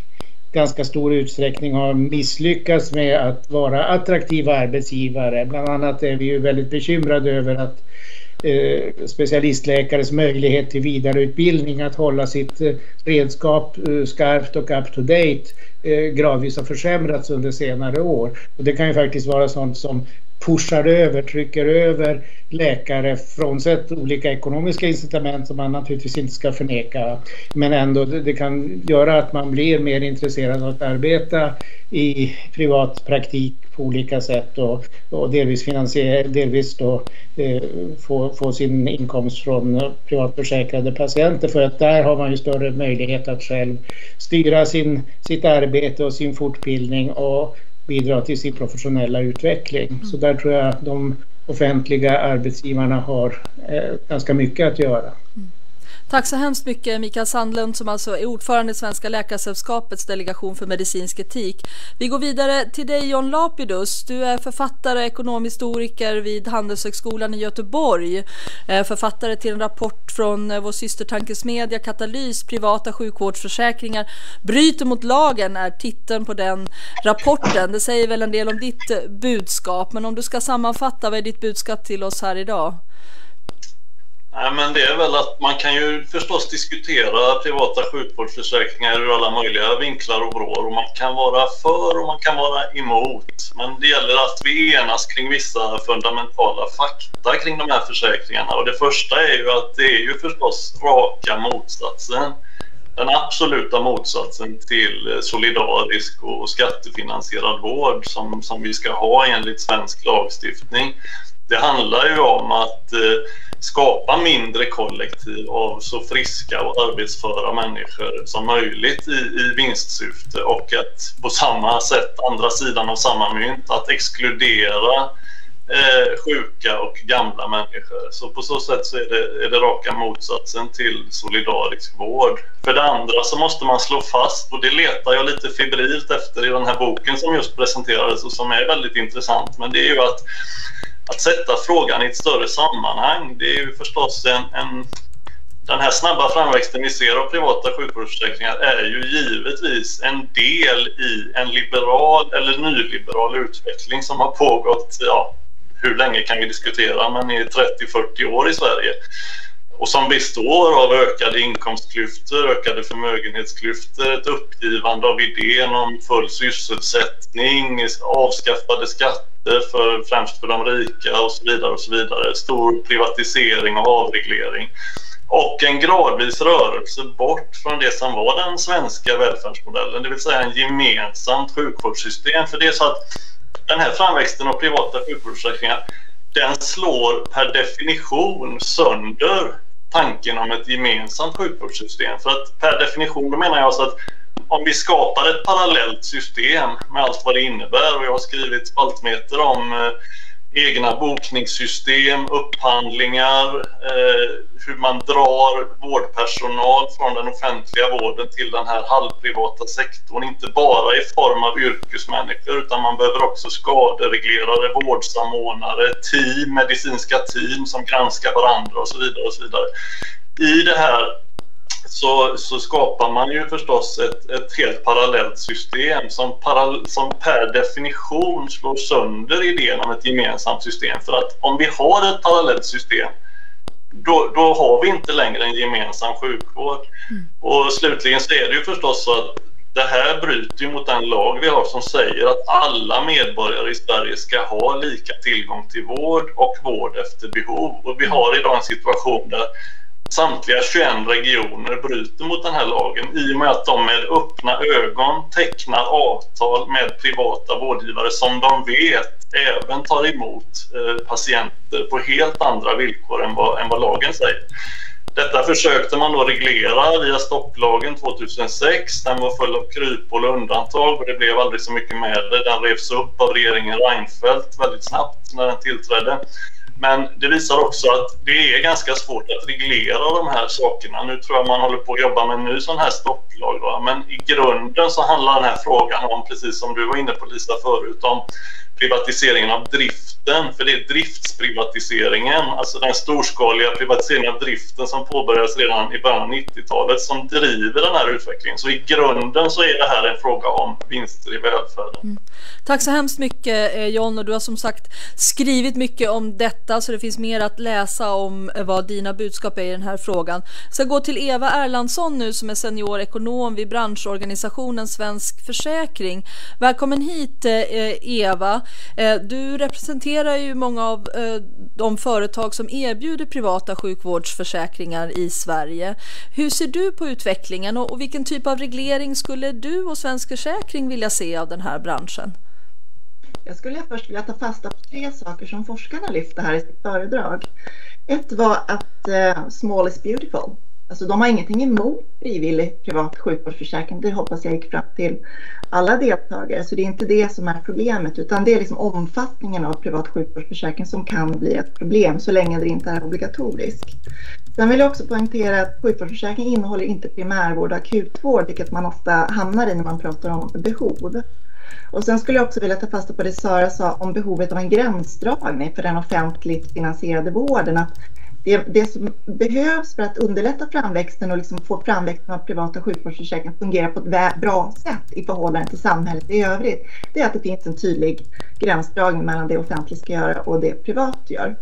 ganska stor utsträckning har misslyckats med att vara attraktiva arbetsgivare. Bland annat är vi ju väldigt bekymrade över att specialistläkares möjlighet till vidareutbildning, att hålla sitt redskap skarpt och up to date gradvis har försämrats under senare år. Och det kan ju faktiskt vara sånt som trycker över läkare, frånsett olika ekonomiska incitament som man naturligtvis inte ska förneka. Men ändå, det kan göra att man blir mer intresserad av att arbeta i privat praktik på olika sätt och delvis finansiera, delvis då få sin inkomst från privatförsäkrade patienter, för att där har man ju större möjlighet att själv styra sitt arbete och sin fortbildning och bidra till sin professionella utveckling. Så där tror jag att de offentliga arbetsgivarna har ganska mycket att göra. Tack så hemskt mycket Mikael Sandlund, som alltså är ordförande i Svenska Läkarsällskapets delegation för medicinsk etik. Vi går vidare till dig, John Lapidus. Du är författare, ekonomhistoriker vid Handelshögskolan i Göteborg. Författare till en rapport från vår systertankesmedja Katalys, privata sjukvårdsförsäkringar bryter mot lagen är titeln på den rapporten. Det säger väl en del om ditt budskap, men om du ska sammanfatta, vad är ditt budskap till oss här idag? Nej, men det är väl att man kan ju förstås diskutera privata sjukvårdsförsäkringar ur alla möjliga vinklar och vrår, och man kan vara för och man kan vara emot. Men det gäller att vi enas kring vissa fundamentala fakta kring de här försäkringarna. Och det första är ju att det är ju förstås raka motsatsen. Den absoluta motsatsen till solidarisk och skattefinansierad vård som vi ska ha enligt svensk lagstiftning. Det handlar ju om att skapa mindre kollektiv av så friska och arbetsföra människor som möjligt i vinstsyfte, och att på samma sätt, andra sidan av samma mynt, att exkludera sjuka och gamla människor. Så på så sätt så är det raka motsatsen till solidarisk vård. För det andra så måste man slå fast, och det letar jag lite febrilt efter i den här boken som just presenterades och som är väldigt intressant, men det är ju att sätta frågan i ett större sammanhang. Det är ju förstås den här snabba framväxten vi ser av privata sjukvårdsförsäkringar är ju givetvis en del i en liberal eller nyliberal utveckling som har pågått, hur länge kan vi diskutera, men i 30-40 år i Sverige. Och som består av ökade inkomstklyftor, ökade förmögenhetsklyftor, ett uppgivande av idén om full sysselsättning, avskaffade skatter främst för de rika och så vidare och så vidare. Stor privatisering och avreglering. Och en gradvis rörelse bort från det som var den svenska välfärdsmodellen, det vill säga en gemensamt sjukvårdssystem. För det är så att den här framväxten av privata sjukvårdsförsäkringar, den slår per definition sönder tanken om ett gemensamt sjukvårdssystem. För att per definition, då menar jag så att om vi skapar ett parallellt system med allt vad det innebär, och jag har skrivit spaltmeter om egna bokningssystem, upphandlingar, hur man drar vårdpersonal från den offentliga vården till den här halvprivata sektorn, inte bara i form av yrkesmänniskor, utan man behöver också skadereglerare, vårdsamordnare, medicinska team som granskar varandra och så vidare och så vidare. I det här så skapar man ju förstås ett helt parallellt system som per definition slår sönder idén om ett gemensamt system. För att om vi har ett parallellt system, då har vi inte längre en gemensam sjukvård. Och slutligen så är det ju förstås så att det här bryter ju mot den lag vi har som säger att alla medborgare i Sverige ska ha lika tillgång till vård och vård efter behov. Och vi har idag en situation där samtliga 21 regioner bryter mot den här lagen i och med att de med öppna ögon tecknar avtal med privata vårdgivare som de vet även tar emot patienter på helt andra villkor än vad lagen säger. Detta försökte man då reglera via stopplagen 2006. Den var full av kryphål och undantag och det blev aldrig så mycket med det. Den revs upp av regeringen Reinfeldt väldigt snabbt när den tillträdde. Men det visar också att det är ganska svårt att reglera de här sakerna. Nu tror jag man håller på att jobba med en ny sån här stopplag då. Men i grunden så handlar den här frågan om, precis som du var inne på Lisa förut, om privatiseringen av driften. För det är driftsprivatiseringen, alltså den storskaliga privatiseringen av driften som påbörjades redan i början av 90-talet som driver den här utvecklingen. Så i grunden så är det här en fråga om vinster i välfärden. Tack så hemskt mycket John, och du har som sagt skrivit mycket om detta så det finns mer att läsa om vad dina budskap är i den här frågan. Så jag går till Eva Erlandsson nu som är seniorekonom vid branschorganisationen Svensk Försäkring. Välkommen hit Eva. Du representerar ju många av de företag som erbjuder privata sjukvårdsförsäkringar i Sverige. Hur ser du på utvecklingen och vilken typ av reglering skulle du och Svensk Försäkring vilja se av den här branschen? Jag skulle först vilja ta fasta på 3 saker som forskarna lyfte här i sitt föredrag. Ett var att small is beautiful. Alltså de har ingenting emot frivillig privat sjukvårdsförsäkring. Det hoppas jag gick fram till alla deltagare. Så det är inte det som är problemet, utan det är liksom omfattningen av privat sjukvårdsförsäkring som kan bli ett problem så länge det inte är obligatoriskt. Sen vill jag också poängtera att sjukvårdsförsäkring innehåller inte primärvård och akutvård, vilket man ofta hamnar i när man pratar om behov. Och sen skulle jag också vilja ta fasta på det Sara sa om behovet av en gränsdragning för den offentligt finansierade vården. Att det som behövs för att underlätta framväxten och liksom få framväxten av privata sjukvårdsförsäkringar att fungera på ett bra sätt i förhållande till samhället i övrigt, det är att det finns en tydlig gränsdragning mellan det offentligt ska göra och det privat gör.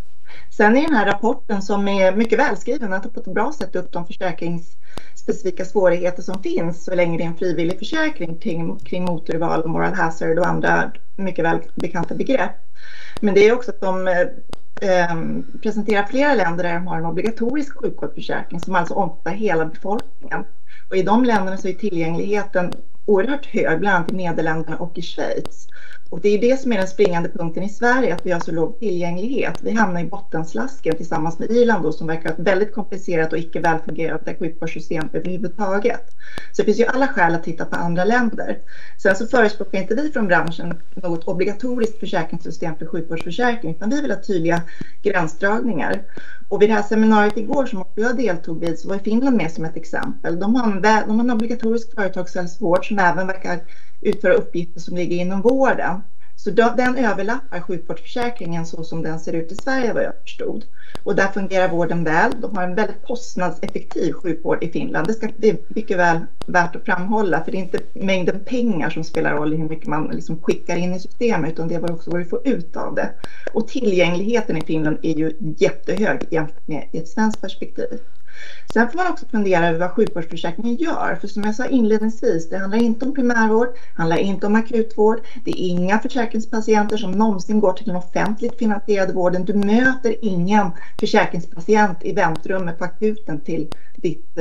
Sen i den här rapporten som är mycket välskriven att på ett bra sätt upp de försäkringsspecifika svårigheter som finns så länge det är en frivillig försäkring kring motorval, moral hazard och andra mycket väl bekanta begrepp. Men det är också att de presenterar flera länder där de har en obligatorisk sjukvårdsförsäkring som alltså omfattar hela befolkningen. Och i de länderna så är tillgängligheten oerhört hög, bland annat i Nederländerna och i Schweiz. Och det är det som är den springande punkten i Sverige, att vi har så låg tillgänglighet. Vi hamnar i bottenslasken tillsammans med Irland då, som verkar ha ett väldigt komplicerat och icke välfungerande sjukvårdssystem överhuvudtaget. Så det finns ju alla skäl att titta på andra länder. Sen så förespråkar inte vi från branschen något obligatoriskt försäkringssystem för sjukvårdsförsäkring, utan vi vill ha tydliga gränsdragningar. Och vid det här seminariet igår som jag deltog vid så var Finland med som ett exempel. De har en obligatorisk företagshälsovård som även verkar utföra uppgifter som ligger inom vården. Så den överlappar sjukvårdsförsäkringen så som den ser ut i Sverige vad jag förstod. Och där fungerar vården väl. De har en väldigt kostnadseffektiv sjukvård i Finland. Det är mycket väl värt att framhålla, för det är inte mängden pengar som spelar roll i hur mycket man liksom skickar in i systemet, utan det är också vad vi får ut av det. Och tillgängligheten i Finland är ju jättehög jämfört med ett svenskt perspektiv. Sen får man också fundera över vad sjukvårdsförsäkringen gör. För som jag sa inledningsvis, det handlar inte om primärvård, det handlar inte om akutvård. Det är inga försäkringspatienter som någonsin går till den offentligt finansierade vården. Du möter ingen försäkringspatient i väntrummet på akuten till ditt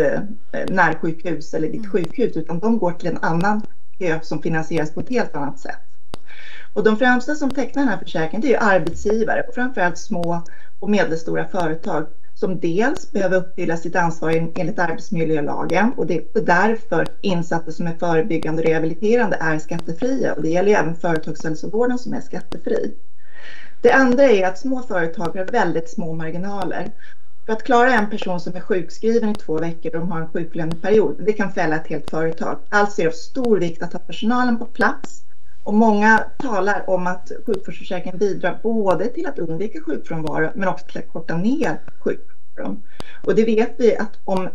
närsjukhus eller ditt sjukhus, utan de går till en annan kö som finansieras på ett helt annat sätt. Och de främsta som tecknar den här försäkringen, det är arbetsgivare och framförallt små och medelstora företag som dels behöver uppfylla sitt ansvar enligt arbetsmiljölagen, och det är därför insatser som är förebyggande och rehabiliterande är skattefria, och det gäller även företagshälsovården som är skattefri. Det andra är att små företag har väldigt små marginaler. För att klara en person som är sjukskriven i 2 veckor och de har en sjuklöneperiod, det kan fälla ett helt företag. Alltså är det av stor vikt att ha personalen på plats. Och många talar om att sjukvårdsförsäkringen bidrar både till att undvika sjukfrånvaro men också till att korta ner sjukfrånvaron. Och det vet vi att om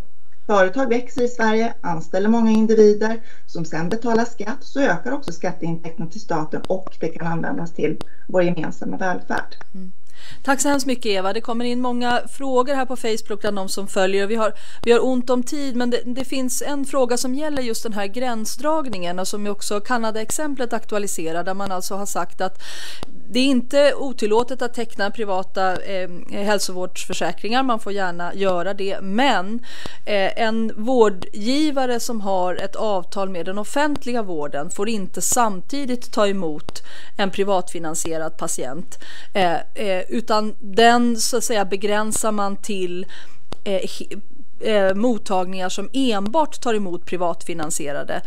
företag växer i Sverige, anställer många individer som sedan betalar skatt, så ökar också skatteintäkterna till staten och det kan användas till vår gemensamma välfärd. Tack så hemskt mycket, Eva. Det kommer in många frågor här på Facebook bland de som följer. Vi har ont om tid, men det finns en fråga som gäller just den här gränsdragningen och som också Kanada-exemplet aktualiserar, där man alltså har sagt att det är inte otillåtet att teckna privata hälsovårdsförsäkringar. Man får gärna göra det, men en vårdgivare som har ett avtal med den offentliga vården får inte samtidigt ta emot en privatfinansierad patient, utan den så att säga begränsar man till mottagningar som enbart tar emot privatfinansierade.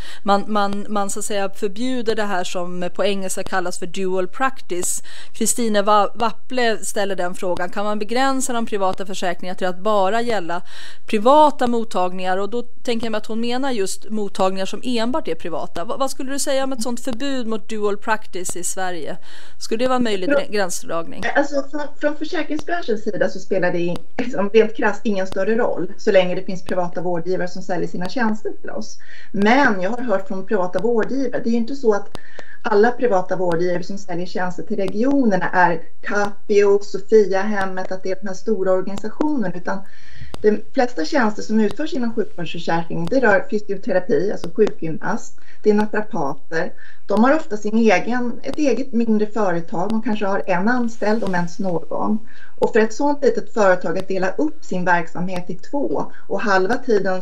Man så att säga förbjuder det här som på engelska kallas för dual practice. Kristine Wapple ställer den frågan: kan man begränsa de privata försäkringarna till att bara gälla privata mottagningar? Och då tänker jag mig att hon menar just mottagningar som enbart är privata. Vad skulle du säga om ett sådant förbud mot dual practice i Sverige? Skulle det vara möjlig gränsdragning? Alltså från försäkringsbranschens sida så spelar det rent krasst ingen större roll så länge det finns privata vårdgivare som säljer sina tjänster till oss. Men jag har hört från privata vårdgivare, det är ju inte så att alla privata vårdgivare som säljer tjänster till regionerna är Capio, Sofiahemmet, att det är den här stora organisationen, utan de flesta tjänster som utförs inom sjukvårdsförsäkringen, det rör fysioterapi, alltså sjukgymnast, det är naprapater. De har ofta ett eget mindre företag, de kanske har en anställd om ens någon. Och för ett sådant litet företag att dela upp sin verksamhet i två och halva tiden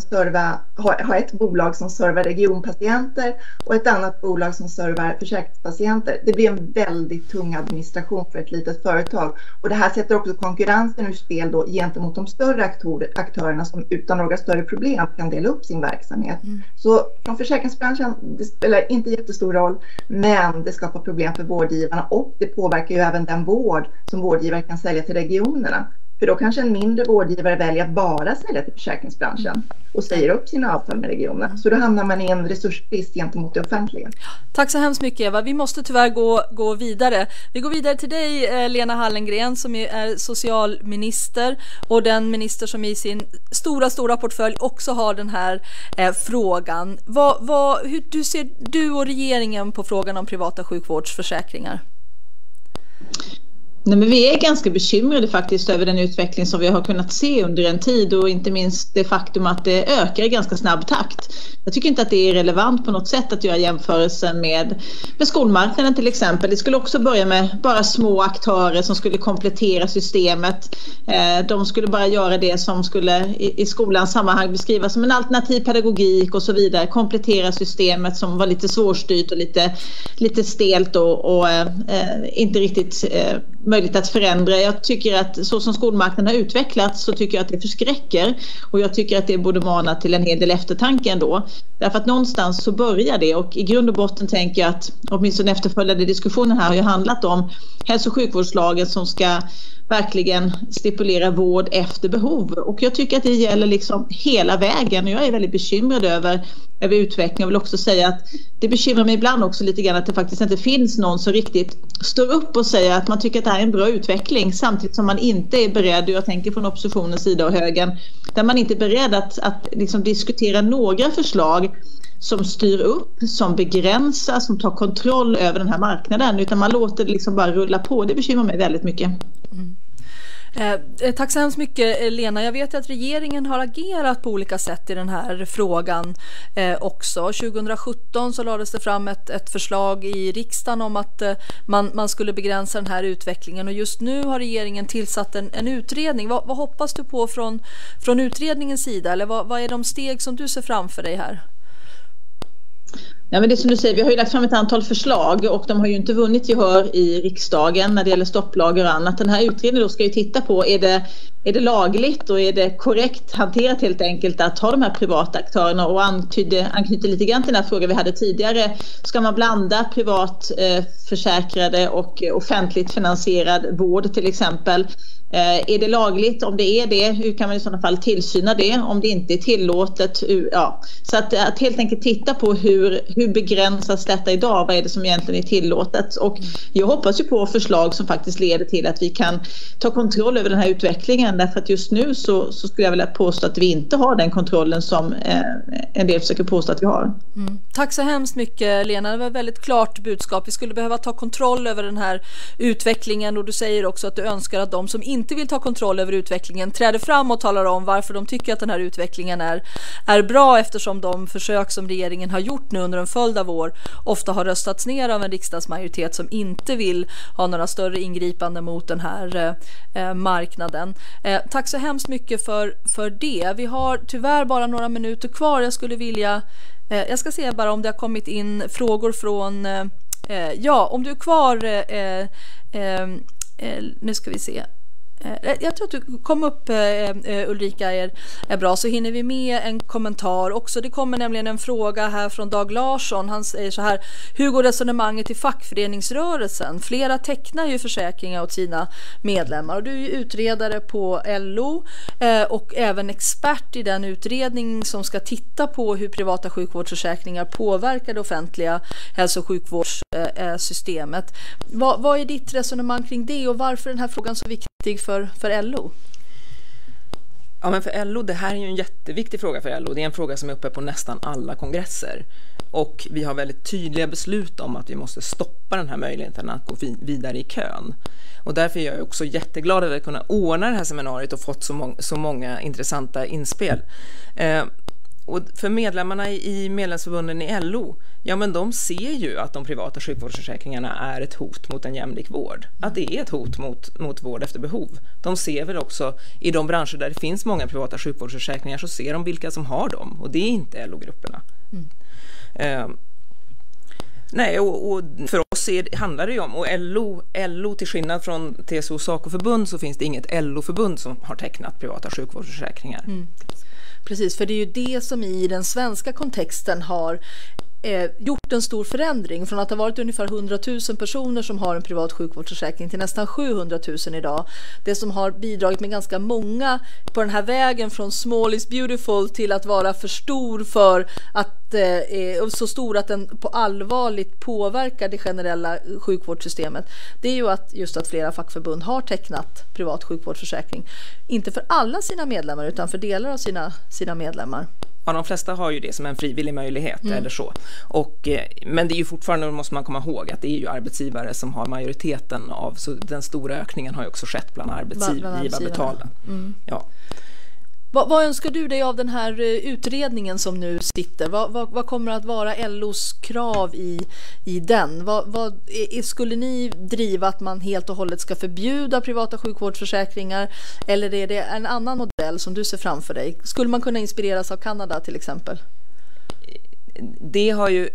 ha ett bolag som servar regionpatienter och ett annat bolag som servar försäkringspatienter. Det blir en väldigt tung administration för ett litet företag. Och det här sätter också konkurrensen ur spel då gentemot de större aktörerna som utan några större problem kan dela upp sin verksamhet. Så från försäkringsbranschen, det spelar inte jättestor roll, men det skapar problem för vårdgivarna och det påverkar ju även den vård som vårdgivare kan sälja till regionerna. För då kanske en mindre vårdgivare väljer att bara sälja till försäkringsbranschen och säger upp sina avtal med regionen. Så då hamnar man i en resursbrist gentemot det offentliga. Tack så hemskt mycket, Eva. Vi måste tyvärr gå vidare. Vi går vidare till dig, Lena Hallengren, som är socialminister och den minister som i sin stora portfölj också har den här frågan. Hur ser du och regeringen på frågan om privata sjukvårdsförsäkringar? Nej, men vi är ganska bekymrade faktiskt över den utveckling som vi har kunnat se under en tid och inte minst det faktum att det ökar i ganska snabb takt. Jag tycker inte att det är relevant på något sätt att göra jämförelsen med skolmarknaden till exempel. Det skulle också börja med bara små aktörer som skulle komplettera systemet. De skulle bara göra det som skulle i skolans sammanhang beskrivas som en alternativ pedagogik och så vidare. Komplettera systemet som var lite svårstyrt och lite stelt och inte riktigt möjligt att förändra. Jag tycker att så som skolmarknaden har utvecklats så tycker jag att det förskräcker och jag tycker att det borde mana till en hel del eftertanke ändå. Därför att någonstans så börjar det och i grund och botten tänker jag att åtminstone efterföljande diskussionen här har ju handlat om hälso- och sjukvårdslagen som ska verkligen stipulera vård efter behov och jag tycker att det gäller liksom hela vägen och jag är väldigt bekymrad över utvecklingen. Jag vill också säga att det bekymrar mig ibland också lite grann att det faktiskt inte finns någon som riktigt står upp och säger att man tycker att det här är en bra utveckling samtidigt som man inte är beredd, och jag tänker från oppositionens sida och högern, där man inte är beredd att liksom diskutera några förslag som styr upp, som begränsar, som tar kontroll över den här marknaden, utan man låter det liksom bara rulla på. Det bekymrar mig väldigt mycket. Tack så hemskt mycket, Lena. Jag vet att regeringen har agerat på olika sätt i den här frågan också. 2017 så lades det fram ett förslag i riksdagen om att man skulle begränsa den här utvecklingen och just nu har regeringen tillsatt en utredning. Vad hoppas du på från utredningens sida, eller vad är de steg som du ser framför dig här? Ja, men det som du säger, vi har ju lagt fram ett antal förslag och de har ju inte vunnit gehör i riksdagen när det gäller stopplagar och annat. Den här utredningen då ska ju titta på, är det lagligt och är det korrekt hanterat helt enkelt att ha de här privata aktörerna, och anknyter lite grann till den här frågan vi hade tidigare. Ska man blanda privat försäkrade och offentligt finansierad vård till exempel? Är det lagligt? Om det är det, hur kan man i sådana fall tillsyna det? Om det inte är tillåtet, ja. Så att helt enkelt titta på hur begränsas detta idag? Vad är det som egentligen är tillåtet? Och jag hoppas ju på förslag som faktiskt leder till att vi kan ta kontroll över den här utvecklingen. Därför att just nu så skulle jag vilja påstå att vi inte har den kontrollen som en del försöker påstå att vi har. Tack så hemskt mycket, Lena. Det var ett väldigt klart budskap. Vi skulle behöva ta kontroll över den här utvecklingen, och du säger också att du önskar att de som inte vill ta kontroll över utvecklingen träder fram och talar om varför de tycker att den här utvecklingen är bra, eftersom de försök som regeringen har gjort nu under en följd av år ofta har röstats ner av en riksdagsmajoritet som inte vill ha några större ingripanden mot den här marknaden. Tack så hemskt mycket för det. Vi har tyvärr bara några minuter kvar. Jag ska se bara om det har kommit in frågor från om du är kvar nu ska vi se. Jag tror att du kom upp, Ulrika, är bra, så hinner vi med en kommentar också. Det kommer nämligen en fråga här från Dag Larsson. Han säger så här: hur går resonemanget i fackföreningsrörelsen? Flera tecknar ju försäkringar åt sina medlemmar, och du är ju utredare på LO och även expert i den utredning som ska titta på hur privata sjukvårdsförsäkringar påverkar det offentliga hälso- och sjukvårdssystemet. Vad är ditt resonemang kring det, och varför är den här frågan så viktig för LO? Ja, men för LO, det här är ju en jätteviktig fråga för LO. Det är en fråga som är uppe på nästan alla kongresser. Och vi har väldigt tydliga beslut om att vi måste stoppa den här möjligheten att gå vidare i kön. Och därför är jag också jätteglad över att kunna ordna det här seminariet och fått så många intressanta inspel. Och för medlemmarna i medlemsförbunden i LO, ja men de ser ju att de privata sjukvårdsförsäkringarna är ett hot mot en jämlik vård. Att det är ett hot mot vård efter behov. De ser väl också i de branscher där det finns många privata sjukvårdsförsäkringar, så ser de vilka som har dem. Och det är inte LO-grupperna. Nej, och för oss handlar det ju om, och LO till skillnad från TCO och SACO-förbund, så finns det inget LO-förbund som har tecknat privata sjukvårdsförsäkringar. Precis, för det är ju det som i den svenska kontexten har gjort en stor förändring från att det har varit ungefär 100 000 personer som har en privat sjukvårdsförsäkring till nästan 700 000 idag. Det som har bidragit med ganska många på den här vägen från small is beautiful till att vara för stor för att så stor att den på allvarligt påverkar det generella sjukvårdssystemet. Det är ju att flera fackförbund har tecknat privat sjukvårdsförsäkring. Inte för alla sina medlemmar utan för delar av sina medlemmar. Ja, de flesta har ju det som en frivillig möjlighet eller så. Men det är ju fortfarande, måste man komma ihåg, att det är ju arbetsgivare som har majoriteten av, så den stora ökningen har ju också skett bland arbetsgivarbetalda. Ja. Vad önskar du dig av den här utredningen som nu sitter? Vad kommer att vara LOs krav i den? Skulle ni driva att man helt och hållet ska förbjuda privata sjukvårdsförsäkringar? Eller är det en annan modell som du ser framför dig? Skulle man kunna inspireras av Kanada till exempel? Det har ju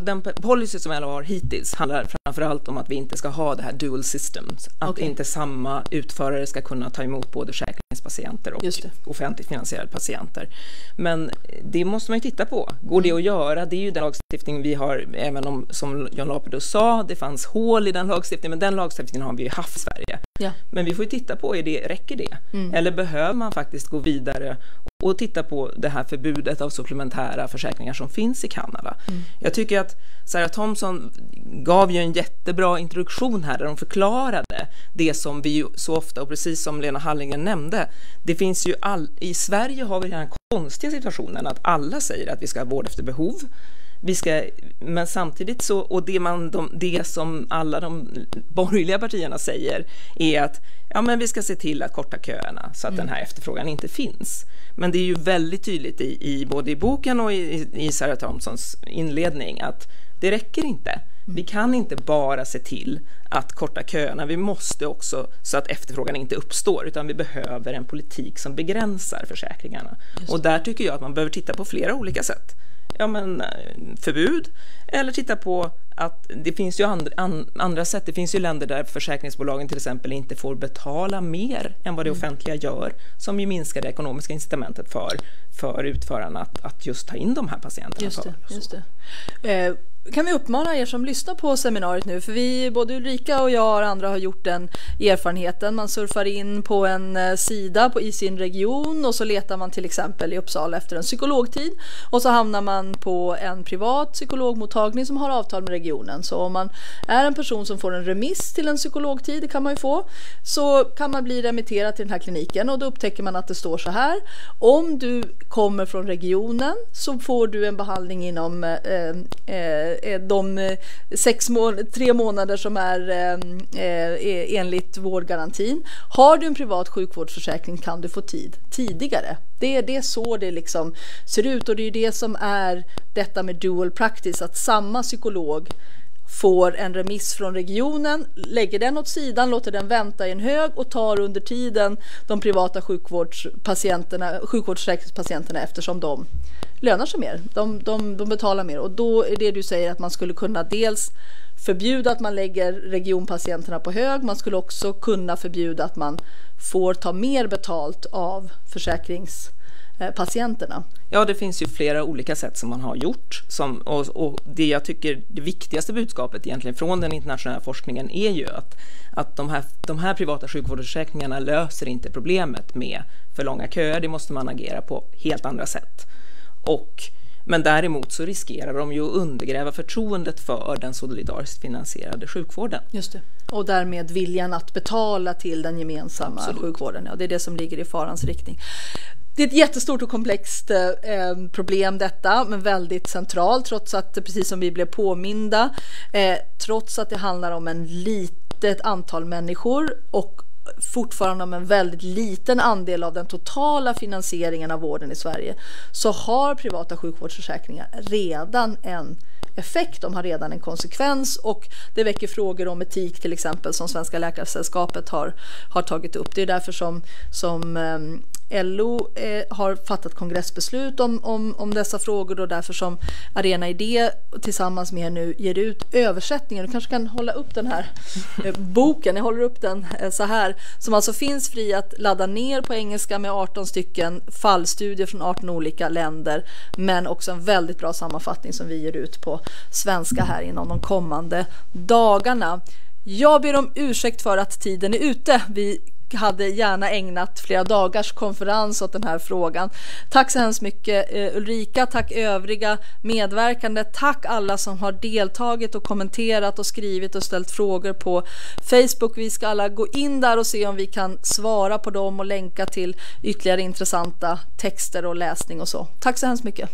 den policy som LO har hittills handlar framförallt om att vi inte ska ha det här dual systems, att inte samma utförare ska kunna ta emot både försäkringspatienter och offentligt finansierade patienter. Men det måste man ju titta på. Går det att göra? Det är ju den lagstiftning vi har, även om, som John Lapidus sa, det fanns hål i den lagstiftningen, men den lagstiftningen har vi ju haft i Sverige. Ja. Men vi får ju titta på, räcker det? Eller behöver man faktiskt gå vidare och titta på det här förbudet av supplementära försäkringar som finns i Kanada. Jag tycker att Sarah Thompson gav ju en jättebra introduktion här där de förklarade det som vi ju så ofta, och precis som Lena Hallingen nämnde, det finns ju i Sverige har vi den här konstiga situationen att alla säger att vi ska ha vård efter behov. Men samtidigt så, och det som alla de borgerliga partierna säger är att men vi ska se till att korta köerna så att den här efterfrågan inte finns. Men det är ju väldigt tydligt i både i boken och i Sarah Thompsons inledning att det räcker inte. Vi kan inte bara se till att korta köerna. Vi måste också så att efterfrågan inte uppstår, utan vi behöver en politik som begränsar försäkringarna. Och där tycker jag att man behöver titta på flera olika sätt. Förbud, eller titta på att det finns ju andra sätt. Det finns ju länder där försäkringsbolagen till exempel inte får betala mer än vad det offentliga gör, som ju minskar det ekonomiska incitamentet för utförarna att just ta in de här patienterna. Just det. kan vi uppmana er som lyssnar på seminariet nu, för vi, både Ulrika och jag och andra har gjort den erfarenheten. Man surfar in på en sida i sin region och så letar man till exempel i Uppsala efter en psykologtid och så hamnar man på en privat psykologmottagning som har avtal med regionen. Så om man är en person som får en remiss till en psykologtid, det kan man ju få, så kan man bli remitterad till den här kliniken och då upptäcker man att det står så här: om du kommer från regionen så får du en behandling inom de 3 månader som är enligt vårdgarantin. Har du en privat sjukvårdsförsäkring kan du få tid tidigare. Det är så det liksom ser ut, och det är det som är detta med dual practice, att samma psykolog får en remiss från regionen, lägger den åt sidan, låter den vänta i en hög och tar under tiden de privata sjukvårdsförsäkringspatienterna, eftersom de lönar sig mer. De betalar mer, och då är det du säger att man skulle kunna dels förbjuda att man lägger regionpatienterna på hög, man skulle också kunna förbjuda att man får ta mer betalt av försäkringspatienterna. Ja, det finns ju flera olika sätt som man har gjort. Och det jag tycker det viktigaste budskapet egentligen från den internationella forskningen är ju att de här privata sjukvårdsförsäkringarna löser inte problemet med för långa köer. Det måste man agera på helt andra sätt. Men däremot så riskerar de ju att undergräva förtroendet för den solidariskt finansierade sjukvården. Just det. Och därmed viljan att betala till den gemensamma sjukvården. Ja, det är det som ligger i farans riktning. Det är ett jättestort och komplext problem detta, men väldigt centralt, trots att, precis som vi blev påminda, trots att det handlar om en litet antal människor och fortfarande om en väldigt liten andel av den totala finansieringen av vården i Sverige, så har privata sjukvårdsförsäkringar redan en effekt, de har redan en konsekvens, och det väcker frågor om etik till exempel, som Svenska Läkarsällskapet har tagit upp. Det är därför som LO har fattat kongressbeslut om dessa frågor, och därför som Arena Idé tillsammans med nu ger ut översättningen. Du kanske kan hålla upp den här boken, jag håller upp den så här, som alltså finns fri att ladda ner på engelska med 18 stycken fallstudier från 18 olika länder, men också en väldigt bra sammanfattning som vi ger ut på svenska här inom de kommande dagarna. Jag ber om ursäkt för att tiden är ute. Vi hade gärna ägnat flera dagars konferens åt den här frågan. Tack så hemskt mycket Ulrika, tack övriga medverkande, tack alla som har deltagit och kommenterat och skrivit och ställt frågor på Facebook. Vi ska alla gå in där och se om vi kan svara på dem och länka till ytterligare intressanta texter och läsning och så. Tack så hemskt mycket.